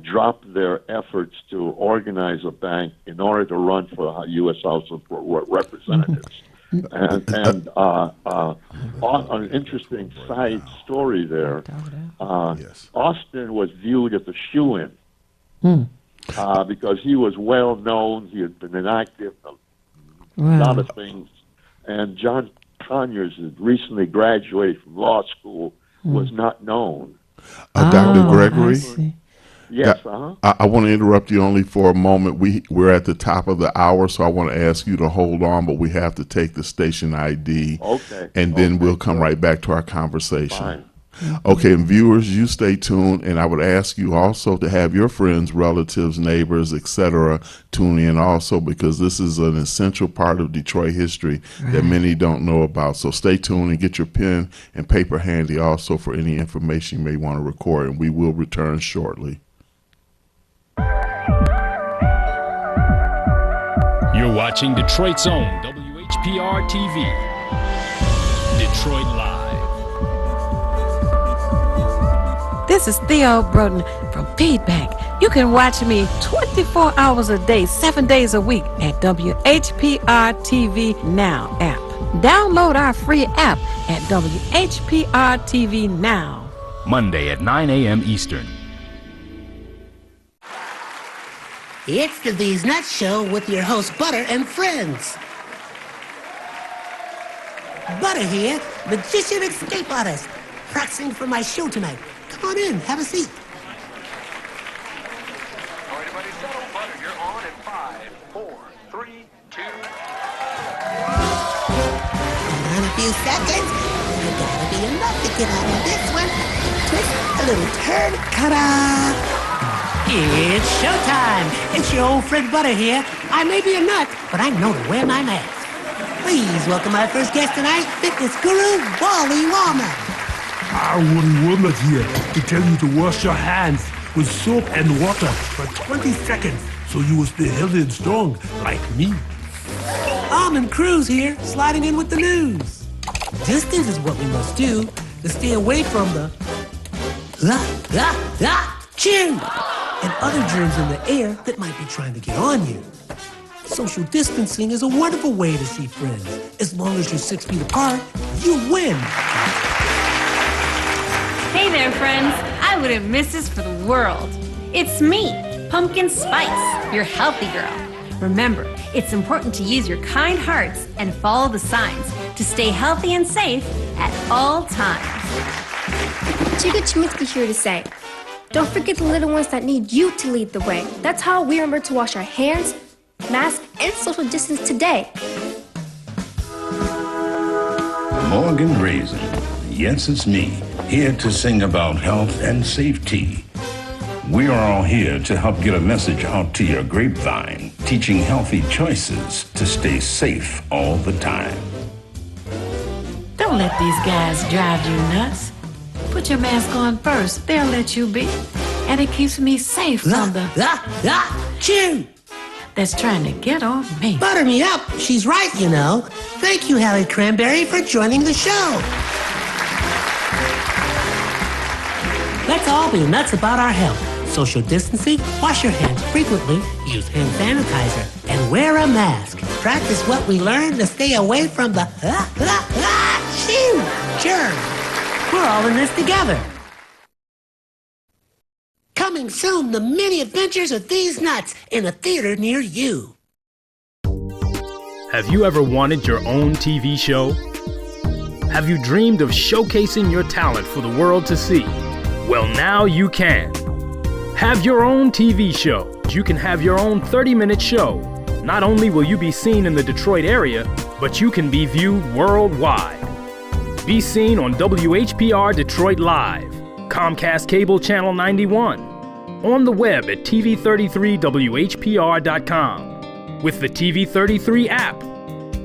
dropped their efforts to organize a bank in order to run for U.S. House of Representatives. And an interesting side story there, Austin was viewed as a shoo-in because he was well known, he had been inactive, a lot of things. And John Conyers had recently graduated from law school, was not known. Dr. Gregory? Yes, I want to interrupt you only for a moment. We're at the top of the hour, so I want to ask you to hold on, but we have to take the station ID. Okay. And then we'll come right back to our conversation. Fine. Okay, and viewers, you stay tuned, and I would ask you also to have your friends, relatives, neighbors, etc., tune in also, because this is an essential part of Detroit history that many don't know about. So stay tuned and get your pen and paper handy also for any information you may want to record, and we will return shortly. You're watching Detroit's own WHPR TV. Detroit Live. This is Theo Broden from Feedback. You can watch me 24 hours a day, 7 days a week at WHPR TV Now app. Download our free app at WHPR TV Now. Monday at 9 a.m. Eastern. It's the These Nuts Show with your host, Butter and friends. Butter here, magician escape artist, practicing for my show tonight. Come on in, have a seat. All right, everybody, settle. Butter, you're on in 5, 4, 3, 2. In a few seconds, there gotta be enough to get out of this one. Twist a little turn, ta-da! It's showtime. It's your old friend Butter here. I may be a nut, but I know to wear my mask. Please welcome our first guest tonight, fitness guru, Wally Wallman. Wally Woodland here to tell you to wash your hands with soap and water for 20 seconds so you will stay healthy and strong like me. Almond Cruz here, sliding in with the news. Distance is what we must do to stay away from the chew and other germs in the air that might be trying to get on you. Social distancing is a wonderful way to see friends. As long as you're 6 feet apart, you win. Hey there, friends. I wouldn't miss this for the world. It's me, Pumpkin Spice, your healthy girl. Remember, it's important to use your kind hearts and follow the signs to stay healthy and safe at all times. Chica Chiminsky here to say, don't forget the little ones that need you to lead the way. That's how we remember to wash our hands, mask, and social distance today. Morgan Raisin. Yes, it's me, here to sing about health and safety. We are all here to help get a message out to your grapevine, teaching healthy choices to stay safe all the time. Don't let these guys drive you nuts. Put your mask on first. They'll let you be. And it keeps me safe from the... Chew! That's trying to get on me. Butter me up. She's right, you know. Thank you, Hallie Cranberry, for joining the show. Let's all be nuts about our health. Social distancing, wash your hands frequently, use hand sanitizer, and wear a mask. Practice what we learned to stay away from the germs. We're all in this together. Coming soon, the many adventures of these nuts in a theater near you. Have you ever wanted your own TV show? Have you dreamed of showcasing your talent for the world to see? Well, now you can. Have your own TV show. You can have your own 30-minute show. Not only will you be seen in the Detroit area, but you can be viewed worldwide. Be seen on WHPR Detroit Live, Comcast Cable Channel 91, on the web at TV33WHPR.com, with the TV33 app,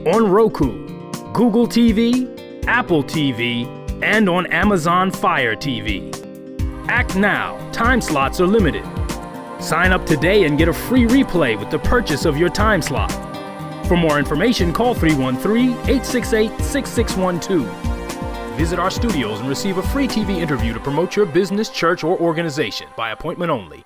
on Roku, Google TV, Apple TV, and on Amazon Fire TV. Act now. Time slots are limited. Sign up today and get a free replay with the purchase of your time slot. For more information, call 313-868-6612. Visit our studios and receive a free TV interview to promote your business, church, or organization by appointment only.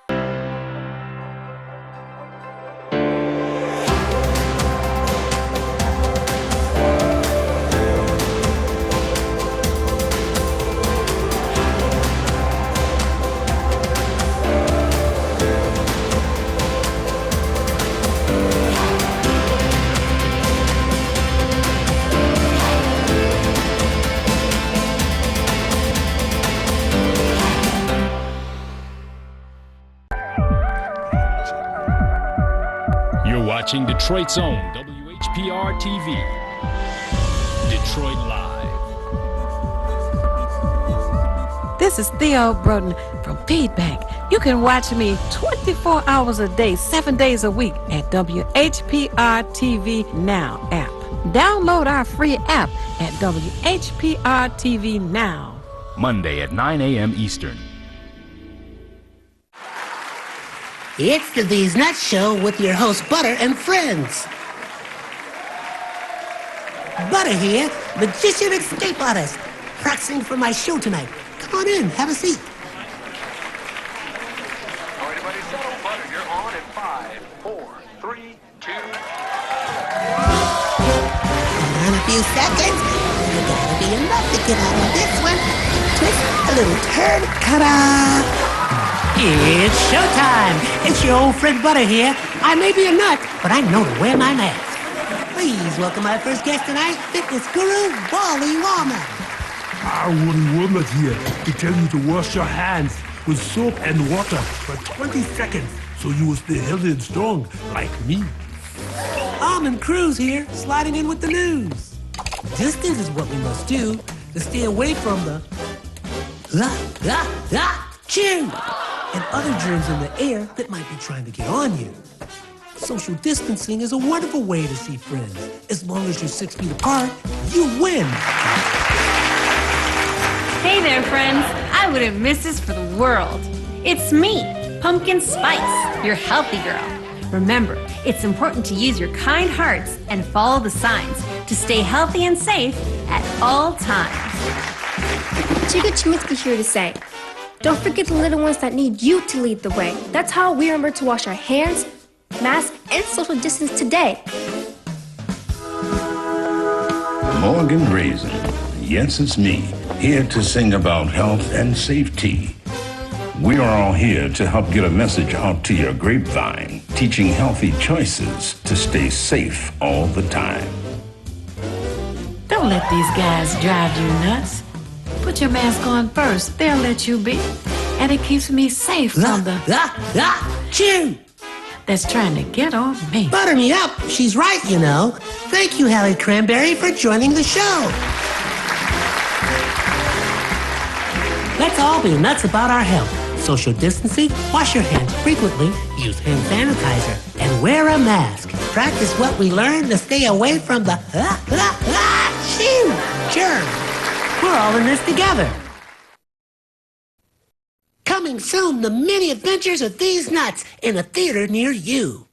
Watching Detroit's own WHPR TV, Detroit Live. This is Theo Broden from Feedback. You can watch me 24 hours a day, 7 days a week at WHPR TV Now app. Download our free app at WHPR TV Now. Monday at 9 a.m. Eastern. It's the These Nuts Show with your host, Butter and friends. Butter here, magician escape artist, practicing for my show tonight. Come on in, have a seat. All right, everybody, settle. Butter, you're on in 5, 4, 3, 2. In a few seconds, you gotta be enough to get out of this one. Twist a little turn, ta-da! It's showtime! It's your old friend Butter here. I may be a nut, but I know to wear my mask. Please welcome my first guest tonight, fitness guru, Wally Wallman. Woody Woodland here to tell you to wash your hands with soap and water for 20 seconds so you will stay healthy and strong like me. Almond Cruz here, sliding in with the news. Distance is what we must do to stay away from the chew and other germs in the air that might be trying to get on you. Social distancing is a wonderful way to see friends. As long as you're 6 feet apart, you win. Hey there, friends. I wouldn't miss this for the world. It's me, Pumpkin Spice, your healthy girl. Remember, it's important to use your kind hearts and follow the signs to stay healthy and safe at all times. Chica Chiminsky here to say, don't forget the little ones that need you to lead the way. That's how we remember to wash our hands, mask, and social distance today. Morgan Raisin. Yes, it's me, here to sing about health and safety. We are all here to help get a message out to your grapevine, teaching healthy choices to stay safe all the time. Don't let these guys drive you nuts. Put your mask on first. They'll let you be. And it keeps me safe from the... Chew! That's trying to get on me. Butter me up. She's right, you know. Thank you, Hallie Cranberry, for joining the show. Let's all be nuts about our health. Social distancing, wash your hands frequently, use hand sanitizer, and wear a mask. Practice what we learned to stay away from the germs. We're all in this together. Coming soon, the many adventures of these nuts in a theater near you.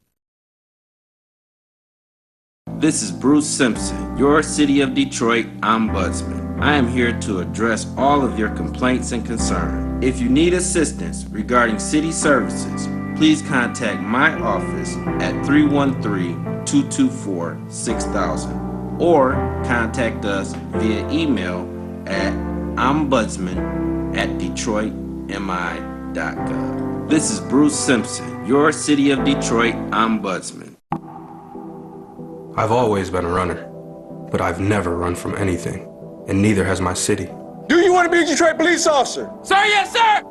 This is Bruce Simpson, your City of Detroit Ombudsman. I am here to address all of your complaints and concerns. If you need assistance regarding city services, please contact my office at 313-224-6000 or contact us via email at ombudsman@detroitmi.gov. This is Bruce Simpson, your City of Detroit Ombudsman. I've always been a runner, but I've never run from anything, and neither has my city. Do you want to be a Detroit police officer? Sir, yes, sir.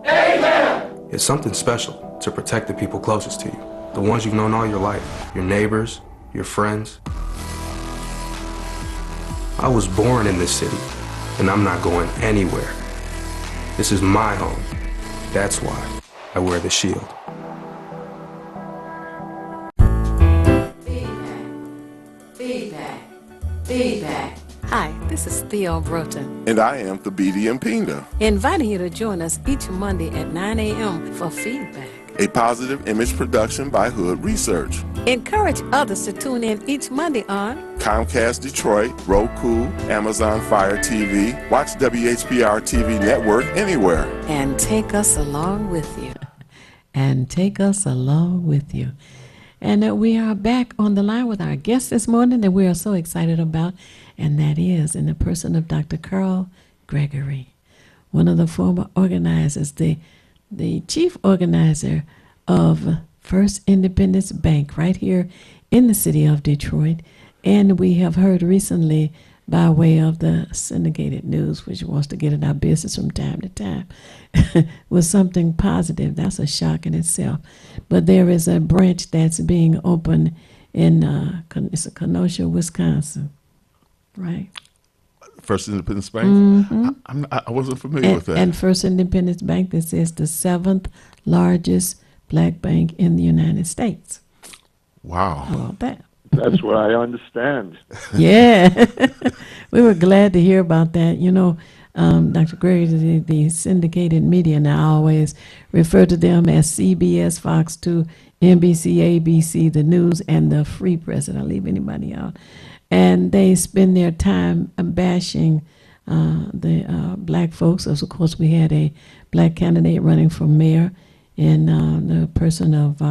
Amen. It's something special to protect the people closest to you, the ones you've known all your life, your neighbors, your friends. I was born in this city, and I'm not going anywhere. This is my home. That's why I wear the shield. Feedback. Hi, this is Theo Broughton, And I am Thabiti Mpinga, inviting you to join us each Monday at 9 a.m. for Feedback. a positive image production by Hood Research. Encourage others to tune in each Monday on Comcast Detroit, Roku, Amazon Fire TV, watch WHPR TV Network anywhere. and take us along with you. And take us along with you. And we are back on the line with our guest this morning that we are so excited about, and that is in the person of Dr. Carl Gregory, one of the former organizers, the chief organizer of First Independence Bank right here in the city of Detroit. And we have heard recently by way of the syndicated news, which wants to get in our business from time to time, was something positive. That's a shock in itself. But there is a branch that's being opened in Kenosha, Wisconsin, right? First Independence Bank? Mm-hmm. I wasn't familiar with that. And First Independence Bank, this is the 7th largest black bank in the United States. Wow. How about that? That's what I understand. Yeah. We were glad to hear about that. You know, Dr. Gregory, the syndicated media now always refer to them as CBS, Fox 2, NBC, ABC, the news, and the Free Press. And I'll leave anybody out. And they spend their time bashing the black folks. Of course, we had a black candidate running for mayor in the person of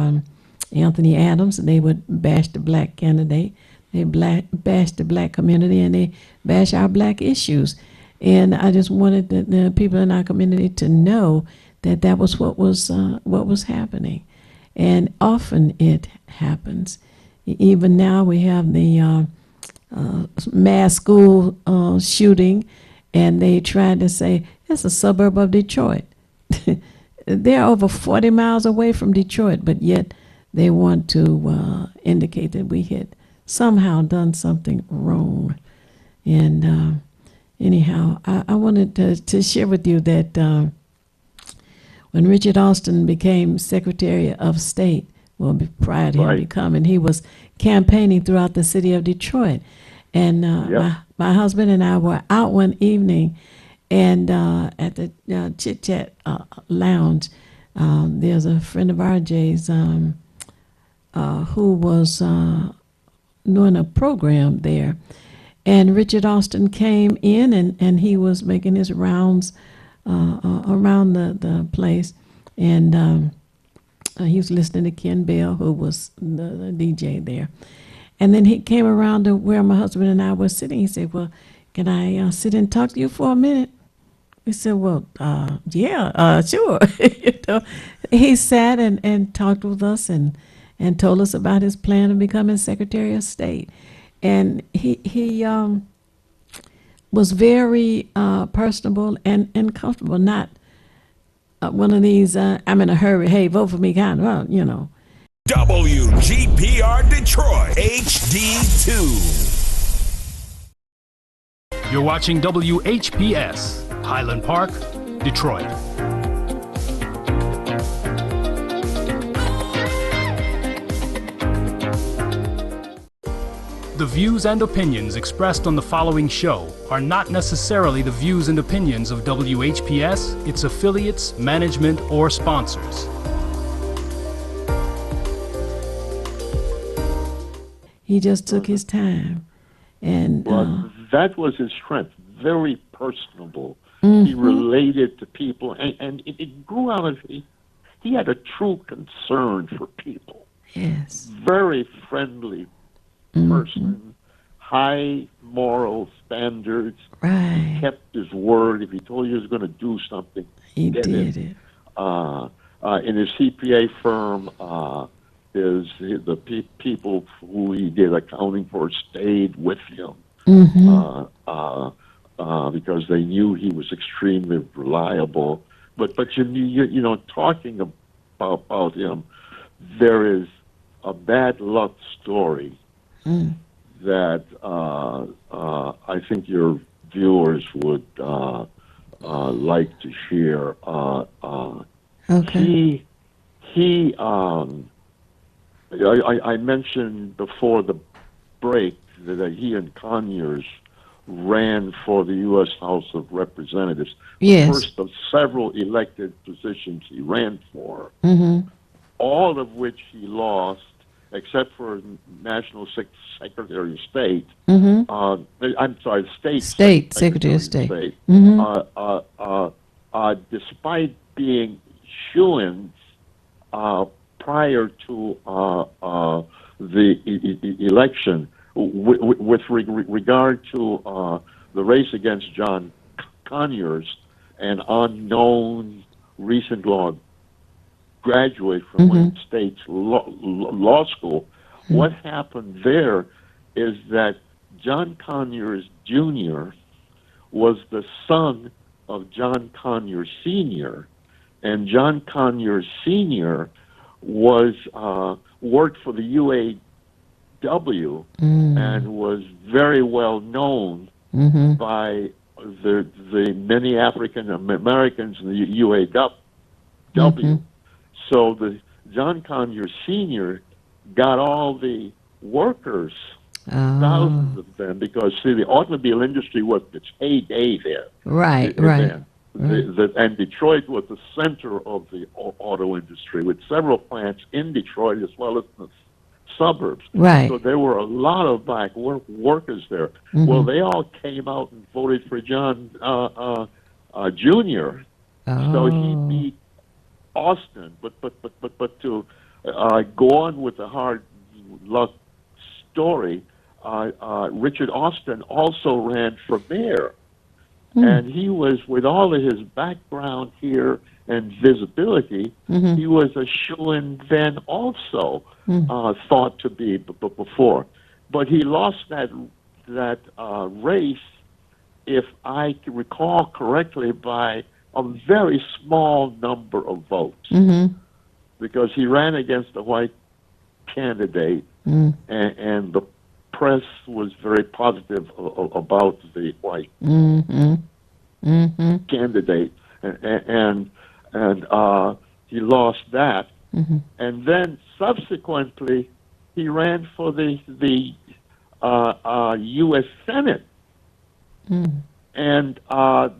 Anthony Adams. They would bash the black candidate. They bash the black community, and they bash our black issues. And I just wanted the people in our community to know that that was what was happening. And often it happens. Even now we have the mass school shooting, and they tried to say it's a suburb of Detroit. They're over 40 miles away from Detroit, but yet they want to indicate that we had somehow done something wrong. And anyhow, I wanted to share with you that when Richard Austin became Secretary of State, well, prior to him becoming, he was campaigning throughout the city of Detroit. And my husband and I were out one evening, and at the Chit Chat Lounge, there's a friend of RJ's who was doing a program there. And Richard Austin came in, and he was making his rounds around the place. And he was listening to Ken Bell, who was the DJ there. And then he came around to where my husband and I were sitting. He said, well, can I sit and talk to you for a minute? We said, well, yeah, sure. He sat and talked with us and told us about his plan of becoming Secretary of State. And he was very personable and comfortable, not one of these, I'm in a hurry, hey, vote for me kind of, WGPR Detroit HD2. You're watching WHPS, Highland Park, Detroit. The views and opinions expressed on the following show are not necessarily the views and opinions of WHPS, its affiliates, management, or sponsors. He just took his time. And that was his strength, very personable. He related to people, and it grew out of, he had a true concern for people. Yes. Very friendly person, high moral standards. Right. He kept his word. If he told you he was going to do something, he did it. In his CPA firm, the people who he did accounting for stayed with him because they knew he was extremely reliable. But you know, talking about him, there is a bad luck story that I think your viewers would like to hear. Okay. I mentioned before the break that he and Conyers ran for the U.S. House of Representatives. Yes. The first of several elected positions he ran for, all of which he lost, except for National Secretary of State. I'm sorry, State Secretary of State. Despite being shoo-ins prior to the election, with regard to the race against John Conyers, an unknown recent law graduate from Wayne State's law school, what happened there is that John Conyers Jr. was the son of John Conyers Sr., and John Conyers Sr. was worked for the UAW and was very well known by the many African Americans in the UAW. So the John Conyers Sr. got all the workers, thousands of them, because see, the automobile industry was its heyday there. Right. And Detroit was the center of the auto industry, with several plants in Detroit as well as in the suburbs. Right. So there were a lot of black workers there. Well, they all came out and voted for John Jr. So he beat Austin. But to go on with the hard luck story, Richard Austin also ran for mayor. And he was, with all of his background here and visibility, he was a shoo-in then also, thought to be before. But he lost that race, if I can recall correctly, by a very small number of votes. Because he ran against a white candidate, and the press was very positive about the white candidate, and he lost that. And then subsequently, he ran for the U.S. Senate, and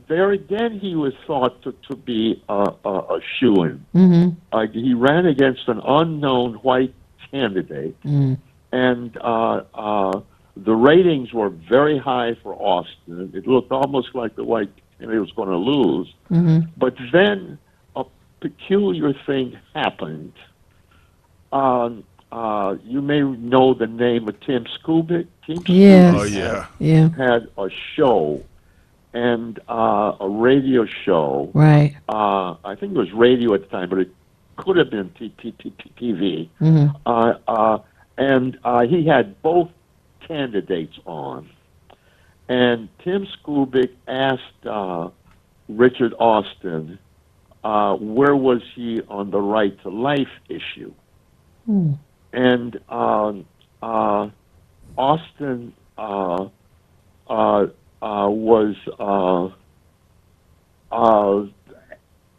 there again he was thought to be a shoo-in. He ran against an unknown white candidate. And the ratings were very high for Austin. It looked almost like the white candidate was going to lose. But then a peculiar thing happened. You may know the name of Tim Skubic. Tim Yes. Skubic had a show and a radio show. Right. I think it was radio at the time, but it could have been TV. And he had both candidates on. And Tim Skubic asked Richard Austin, where was he on the right to life issue? And Austin was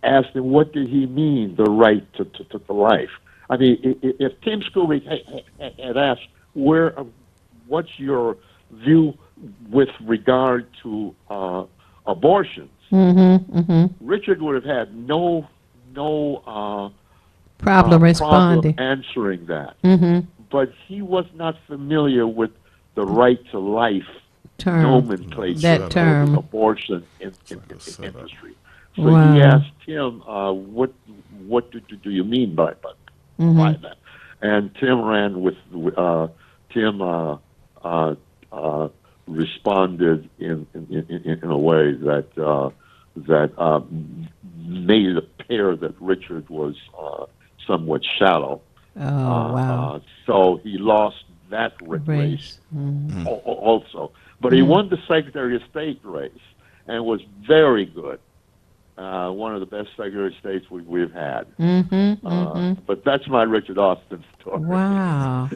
asked him, what did he mean, the right to life? I mean, if Tim Skubic had asked, what's your view with regard to abortions, Richard would have had no problem responding, answering that. But he was not familiar with the right to life term, nomenclature that term, of the abortion industry. So he asked him, "What do you mean by that?" And Tim ran with Tim responded in a way that made it appear that Richard was somewhat shallow. Wow! So he lost that race also, but he won the Secretary of State race and was very good. One of the best Secretary of States we've had. But that's my Richard Austin story. Wow.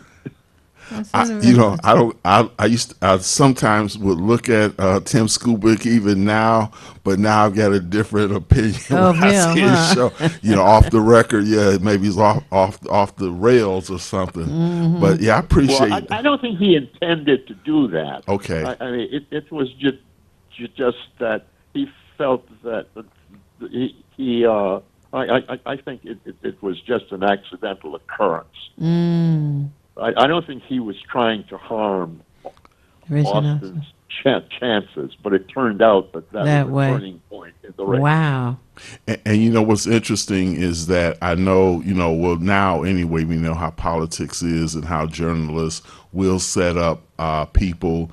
I sometimes would look at Tim Skubic even now, but now I've got a different opinion of when him, I see his show. Off the record, maybe he's off the rails or something. But I appreciate. Well, I don't think he intended to do that. Okay. I mean, it was just that he felt that I think it was just an accidental occurrence. I don't think he was trying to harm Austin's chances, but it turned out that was a turning point in the race. Wow. And what's interesting is that I know, well, now anyway, we know how politics is and how journalists will set up people,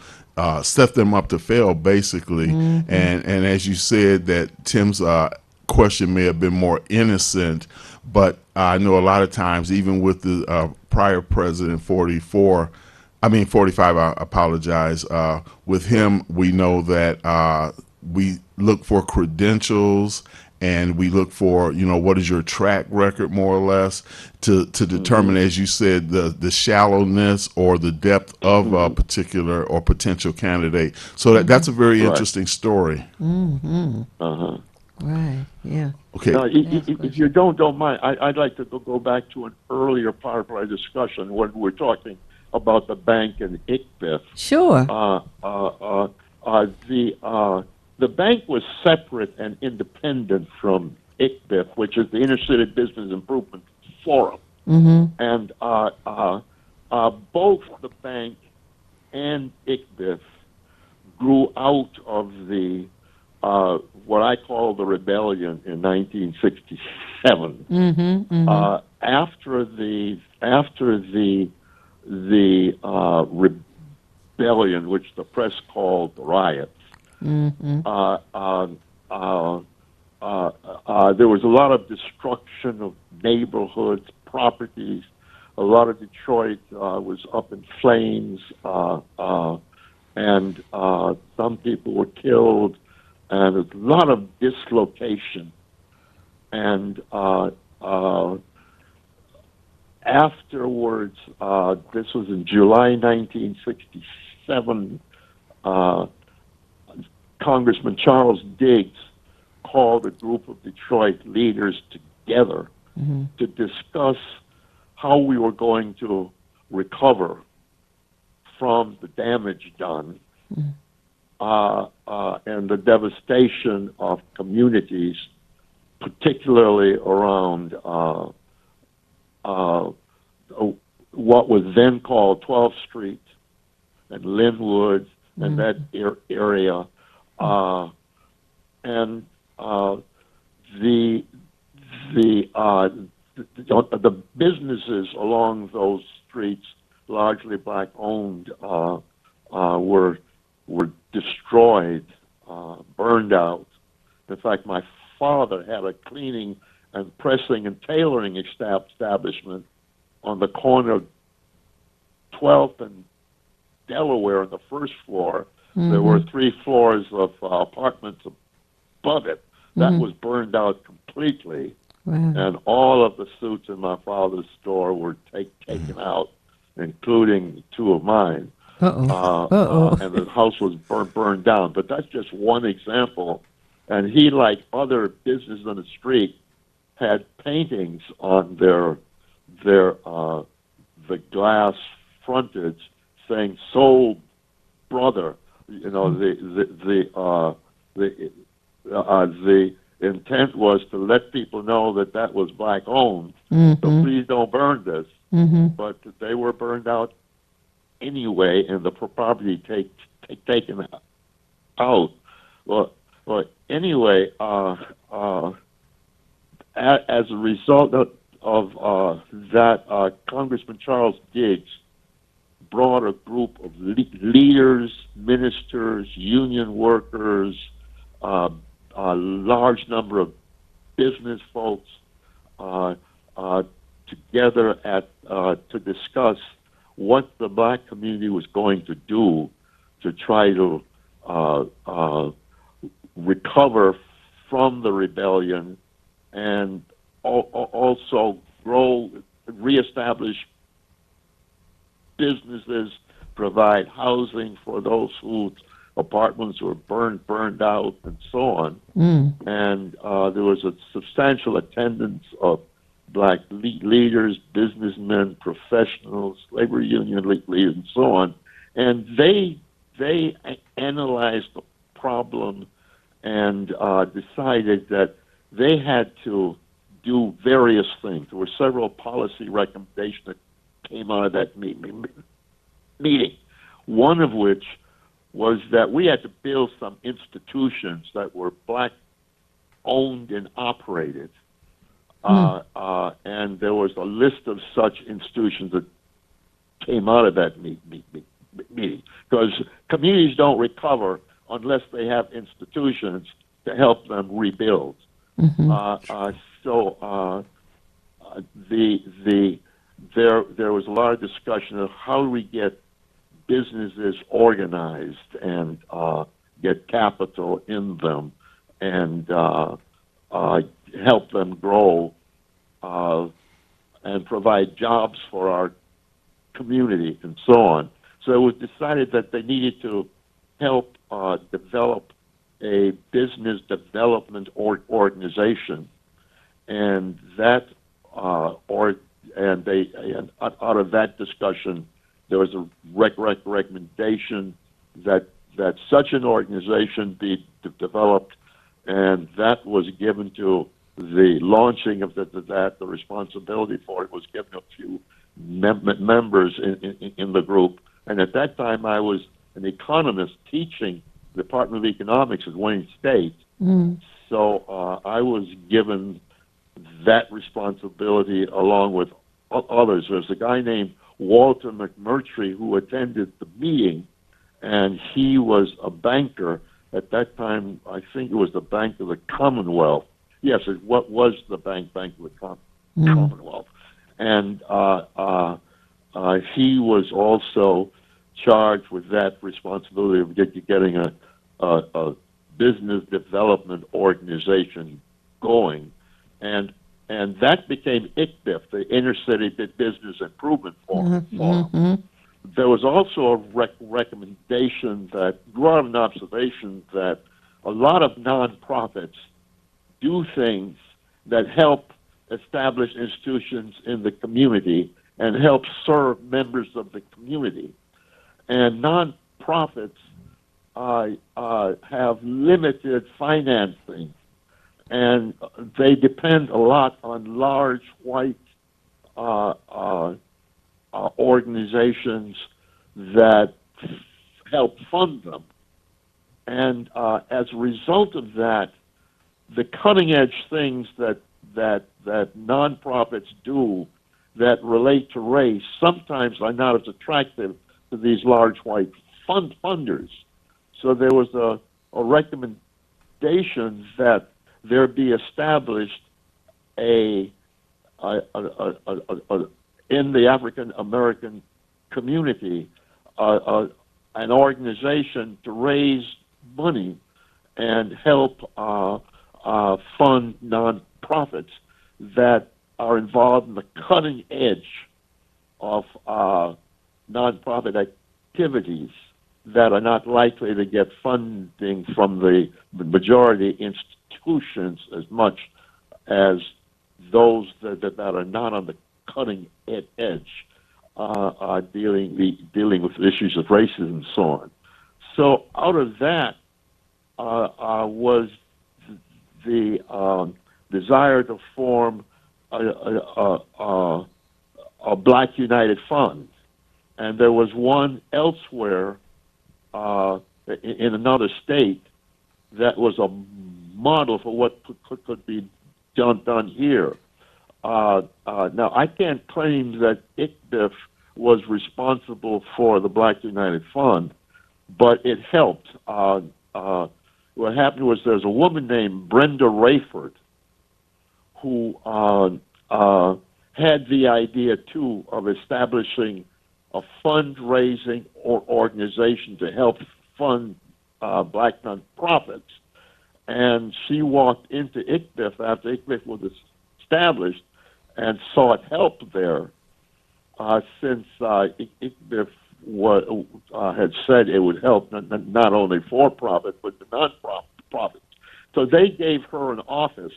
set them up to fail, basically. And as you said, that Tim's question may have been more innocent, but I know a lot of times, even with the prior president, 45, I apologize. With him, we know that we look for credentials and we look for, what is your track record, more or less, to determine, as you said, the shallowness or the depth of a particular or potential candidate. So that's a very interesting story. Right. Yeah. Okay. Now, if you don't mind, I'd like to go back to an earlier part of our discussion when we're talking about the bank in Ickbith. Sure. The bank was separate and independent from Ickbith, which is the Inner City Business Improvement Forum, and both the bank and Ickbith grew out of the what I call the rebellion in 1967. After the rebellion, which the press called the riots, there was a lot of destruction of neighborhoods, properties. A lot of Detroit was up in flames, and some people were killed. And there's a lot of dislocation. And afterwards, this was in July 1967, Congressman Charles Diggs called a group of Detroit leaders together to discuss how we were going to recover from the damage done and the devastation of communities, particularly around what was then called 12th Street and Linwood and that area, and the businesses along those streets, largely black owned, were destroyed burned out. In fact, my father had a cleaning and pressing and tailoring establishment on the corner of 12th and Delaware on the first floor. Mm-hmm. There were 3 floors of apartments above it. That Mm-hmm. was burned out completely. Wow. And all of the suits in my father's store were taken out, including 2 of mine. And the house was burned down. But that's just one example. And he, like other businesses on the street, had paintings on their the glass frontage saying "Soul Brother." You know, the intent was to let people know that was black owned. Mm-hmm. So please don't burn this. Mm-hmm. But they were burned out anyway, and the property taken out. Well, anyway, as a result of that, Congressman Charles Diggs brought a group of leaders, ministers, union workers, a large number of business folks together to discuss what the black community was going to do to try to recover from the rebellion and also reestablish businesses, provide housing for those whose apartments were burned out, and so on. And there was a substantial attendance of black leaders, businessmen, professionals, labor union leaders, and so on. And they analyzed the problem and decided that they had to do various things. There were several policy recommendations that came out of that meeting. One of which was that we had to build some institutions that were black owned and operated. And there was a list of such institutions that came out of that meeting. Because communities don't recover unless they have institutions to help them rebuild. There was a lot of discussion of how do we get businesses organized and get capital in them and help them grow and provide jobs for our community and so on. So it was decided that they needed to help develop a business development organization, and that out of that discussion, there was a recommendation that such an organization be developed, and that was given to the launching of that. The responsibility for it was given to a few members in the group. And at that time, I was an economist teaching the Department of Economics at Wayne State. So I was given that responsibility along with others. There's a guy named Walter McMurtry who attended the meeting, and he was a banker at that time. I think it was the Bank of the Commonwealth. Yes, what was the Bank of the Commonwealth. And he was also charged with that responsibility of getting a business development organization going, and that became ICBIF, the Inner City Business Improvement Forum. There was also a recommendation that grew out of an observation that a lot of nonprofits do things that help establish institutions in the community and help serve members of the community. And nonprofits have limited financing, and they depend a lot on large white organizations that help fund them. And as a result of that, the cutting edge things that nonprofits do that relate to race sometimes are not as attractive to these large white funders. So there was recommendations that there be established in the African American community an organization to raise money and help fund nonprofits that are involved in the cutting edge of nonprofit activities that are not likely to get funding from the majority institutions as much as those that are not on the cutting edge, dealing with issues of racism and so on. So out of that was the desire to form a Black United Fund, and there was one elsewhere in another state that was a model for what could be done here. Now, I can't claim that ICBIF was responsible for the Black United Fund, but it helped. What happened was there's a woman named Brenda Rayford who had the idea, too, of establishing a fundraising organization to help fund black nonprofits. And she walked into ICBIF after ICBIF was established and sought help there, since ICBIF had said it would help not only for-profit but the non-profit. So they gave her an office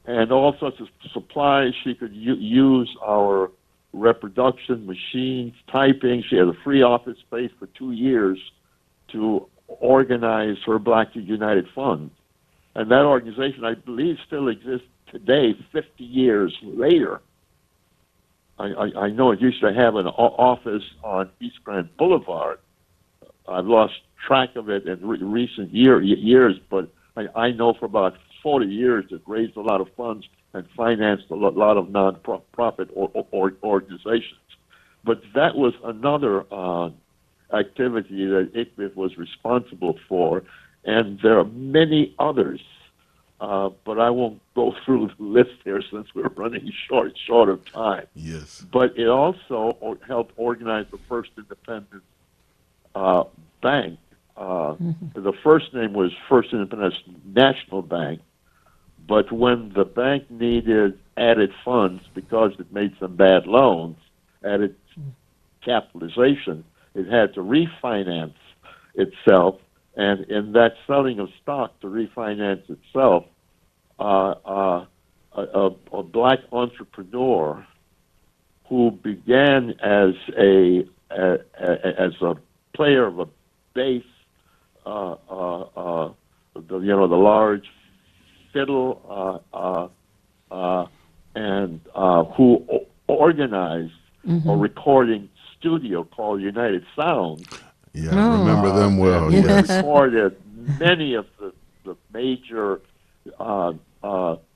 and all sorts of supplies. She could use our reproduction machines, typing. She had a free office space for 2 years to organize her Black United Fund. And that organization, I believe, still exists today, 50 years later. I know it used to have an office on East Grand Boulevard. I've lost track of it in recent years, but I know for about 40 years it raised a lot of funds and financed a lot of non-profit organizations. But that was another activity that ICBIF was responsible for, and there are many others. But I won't go through the list here since we're running short of time. Yes. But it also helped organize the first independent bank. The first name was First Independence National Bank, but when the bank needed added funds because it made some bad loans, added capitalization, it had to refinance itself. And in that selling of stock to refinance itself, a black entrepreneur who began as a player of a bass, the large fiddle, and who organized a recording studio called United Sound. Yeah, I remember them well. He Yes. recorded many of the major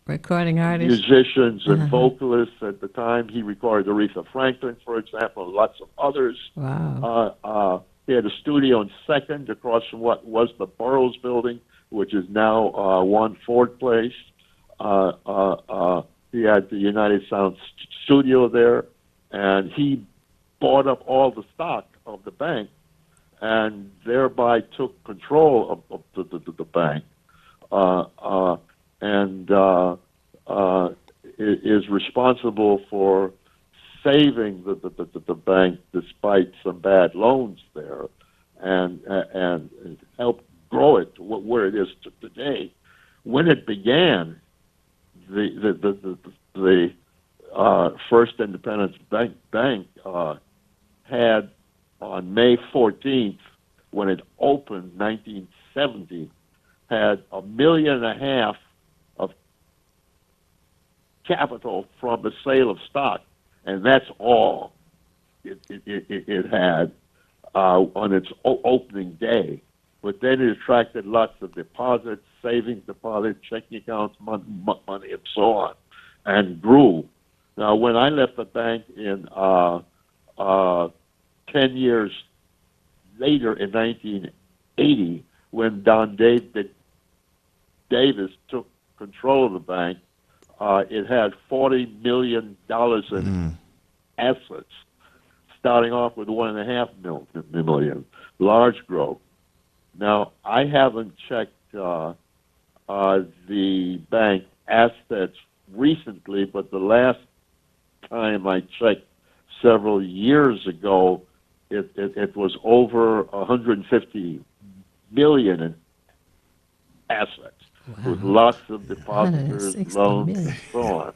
recording artists, musicians and vocalists at the time. He recorded Aretha Franklin, for example, and lots of others. Wow. He had a studio in Second across from what was the Burroughs Building, which is now One Ford Place. He had the United Sound studio there, and he bought up all the stock of the bank and thereby took control of the bank, and is responsible for saving the bank despite some bad loans there, and helped grow it to where it is today. When it began, the First Independence Bank had, on May 14th, when it opened, 1970, had $1.5 million of capital from the sale of stock, and that's all it had on its opening day. But then it attracted lots of deposits, savings deposits, checking accounts, money, and so on, and grew. Now, when I left the bank in 10 years later, in 1980, when Don Davis took control of the bank, it had $40 million in assets, starting off with $1.5 million. Large growth. Now, I haven't checked the bank assets recently, but the last time I checked several years ago, it was over $150 million in assets, with lots of depositors, loans, and so on.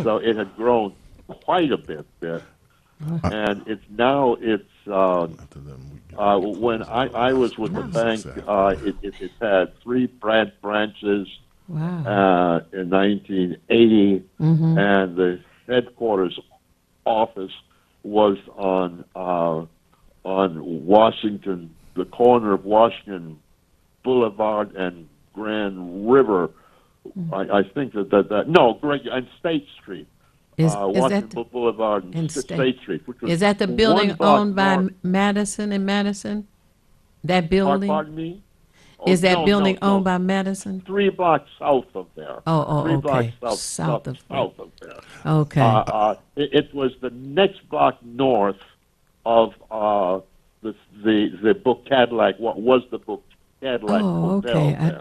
So it had grown quite a bit, and when I was with the bank, it had 3 branches in 1980, and the headquarters office was on Washington, the corner of Washington Boulevard and Grand River. I think Greg, and State Street. Washington Boulevard and State Street. Which was is that the building owned by Madison and Madison? That building? Pardon me? Is that building owned by Madison? 3 blocks south of there. 3 okay. blocks south of there. Okay. It was the next block north of the book Cadillac. What was the book Cadillac Hotel? I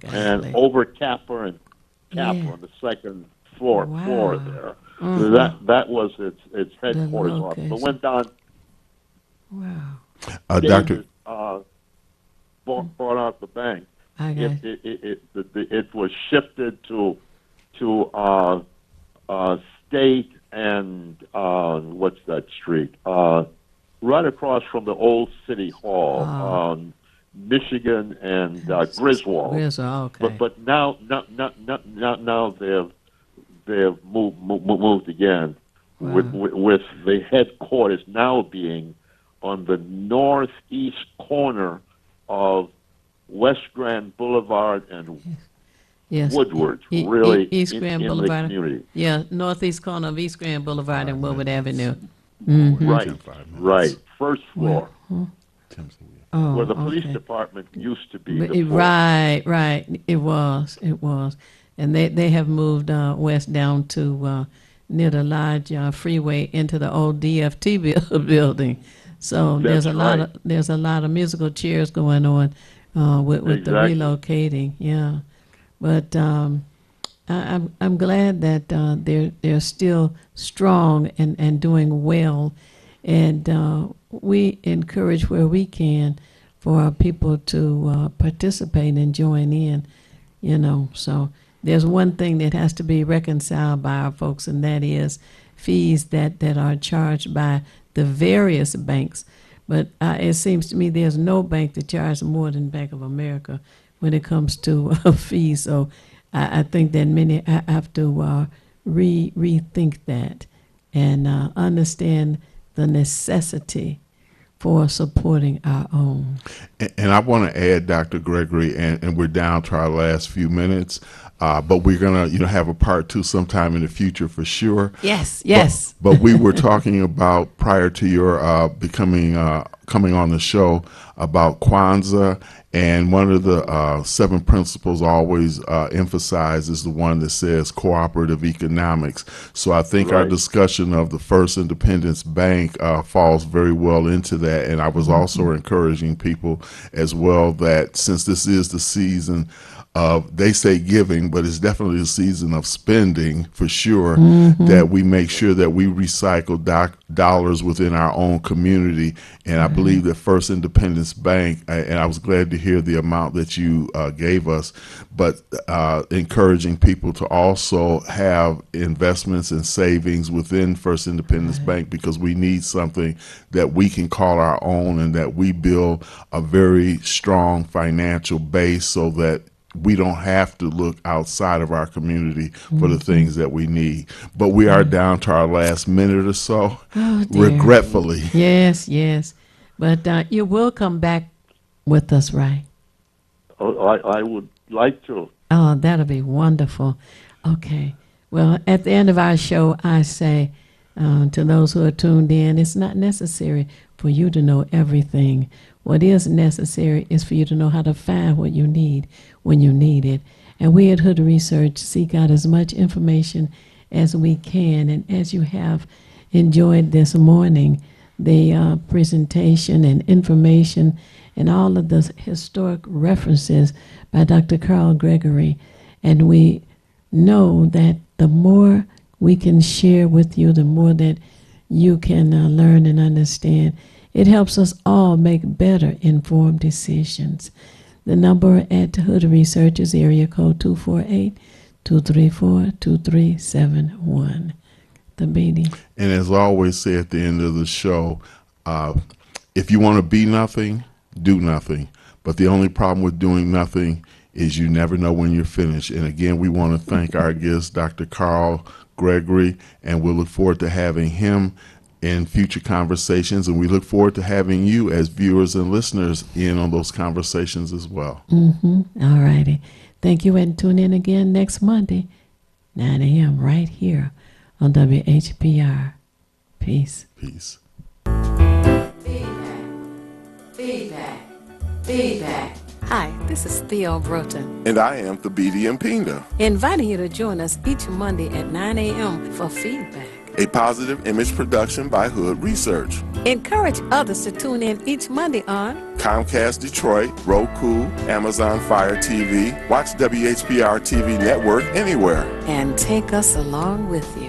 got and you. over Capper and Capper on the second floor there. So that was its headquarters office. But when Don Davis bought out the bank, it was shifted to State and what's that street? Right across from the old City Hall, Michigan and Griswold. Okay. But now they've moved again, with the headquarters now being on the northeast corner of West Grand Boulevard and Woodward, really East Grand in Boulevard. the community. Yeah, northeast corner of East Grand Boulevard and Woodward Avenue. Right. First floor. Where the police department used to be. Right. It was. And they have moved west down to near the large freeway into the old DFT building. So there's a lot of musical chairs going on with the relocating. Yeah, but I'm glad that they're still strong and doing well, and we encourage where we can for our people to participate and join in. So there's one thing that has to be reconciled by our folks, and that is fees that are charged by the various banks. But it seems to me there's no bank that charges more than Bank of America when it comes to fees. So I think that many have to rethink that and understand the necessity for supporting our own. And I want to add, Dr. Gregory, and we're down to our last few minutes, but we're going to have a part 2 sometime in the future for sure. Yes. But we were talking about, prior to your coming on the show, about Kwanzaa, and one of the 7 principles always emphasized is the one that says cooperative economics. So I think our discussion of the First Independence Bank falls very well into that, and I was also encouraging people as well that since this is the season of, they say giving, but it's definitely a season of spending for sure, that we make sure that we recycle dollars within our own community. And I believe that First Independence Bank, and I was glad to hear the amount that you gave us, but encouraging people to also have investments and savings within First Independence Bank, because we need something that we can call our own and that we build a very strong financial base so that we don't have to look outside of our community for the things that we need. But we are down to our last minute or so, regretfully. Yes. But you will come back with us, right? I would like to. Oh, that'll be wonderful. Okay. Well, at the end of our show, I say, To those who are tuned in, it's not necessary for you to know everything. What is necessary is for you to know how to find what you need when you need it. And we at Hood Research seek out as much information as we can. And as you have enjoyed this morning, the presentation and information and all of the historic references by Dr. Carl Gregory. And we know that the more we can share with you, the more that you can learn and understand. It helps us all make better informed decisions. The number at Hood Research is area code 248-234-2371. The BD. And as I always say at the end of the show, if you want to be nothing, do nothing. But the only problem with doing nothing is you never know when you're finished. And again, we want to thank our guest, Dr. Carl Gregory, and we'll look forward to having him in future conversations. And we look forward to having you as viewers and listeners in on those conversations as well. All righty. Thank you, and tune in again next Monday, 9 a.m. right here on WHPR. Peace. Peace. Feedback. Hi, this is Theo Broughton, And I am the BD Mpinga, inviting you to join us each Monday at 9 a.m. for feedback. a positive image production by Hood Research. Encourage others to tune in each Monday on Comcast Detroit, Roku, Amazon Fire TV, watch WHPR TV Network anywhere. and take us along with you.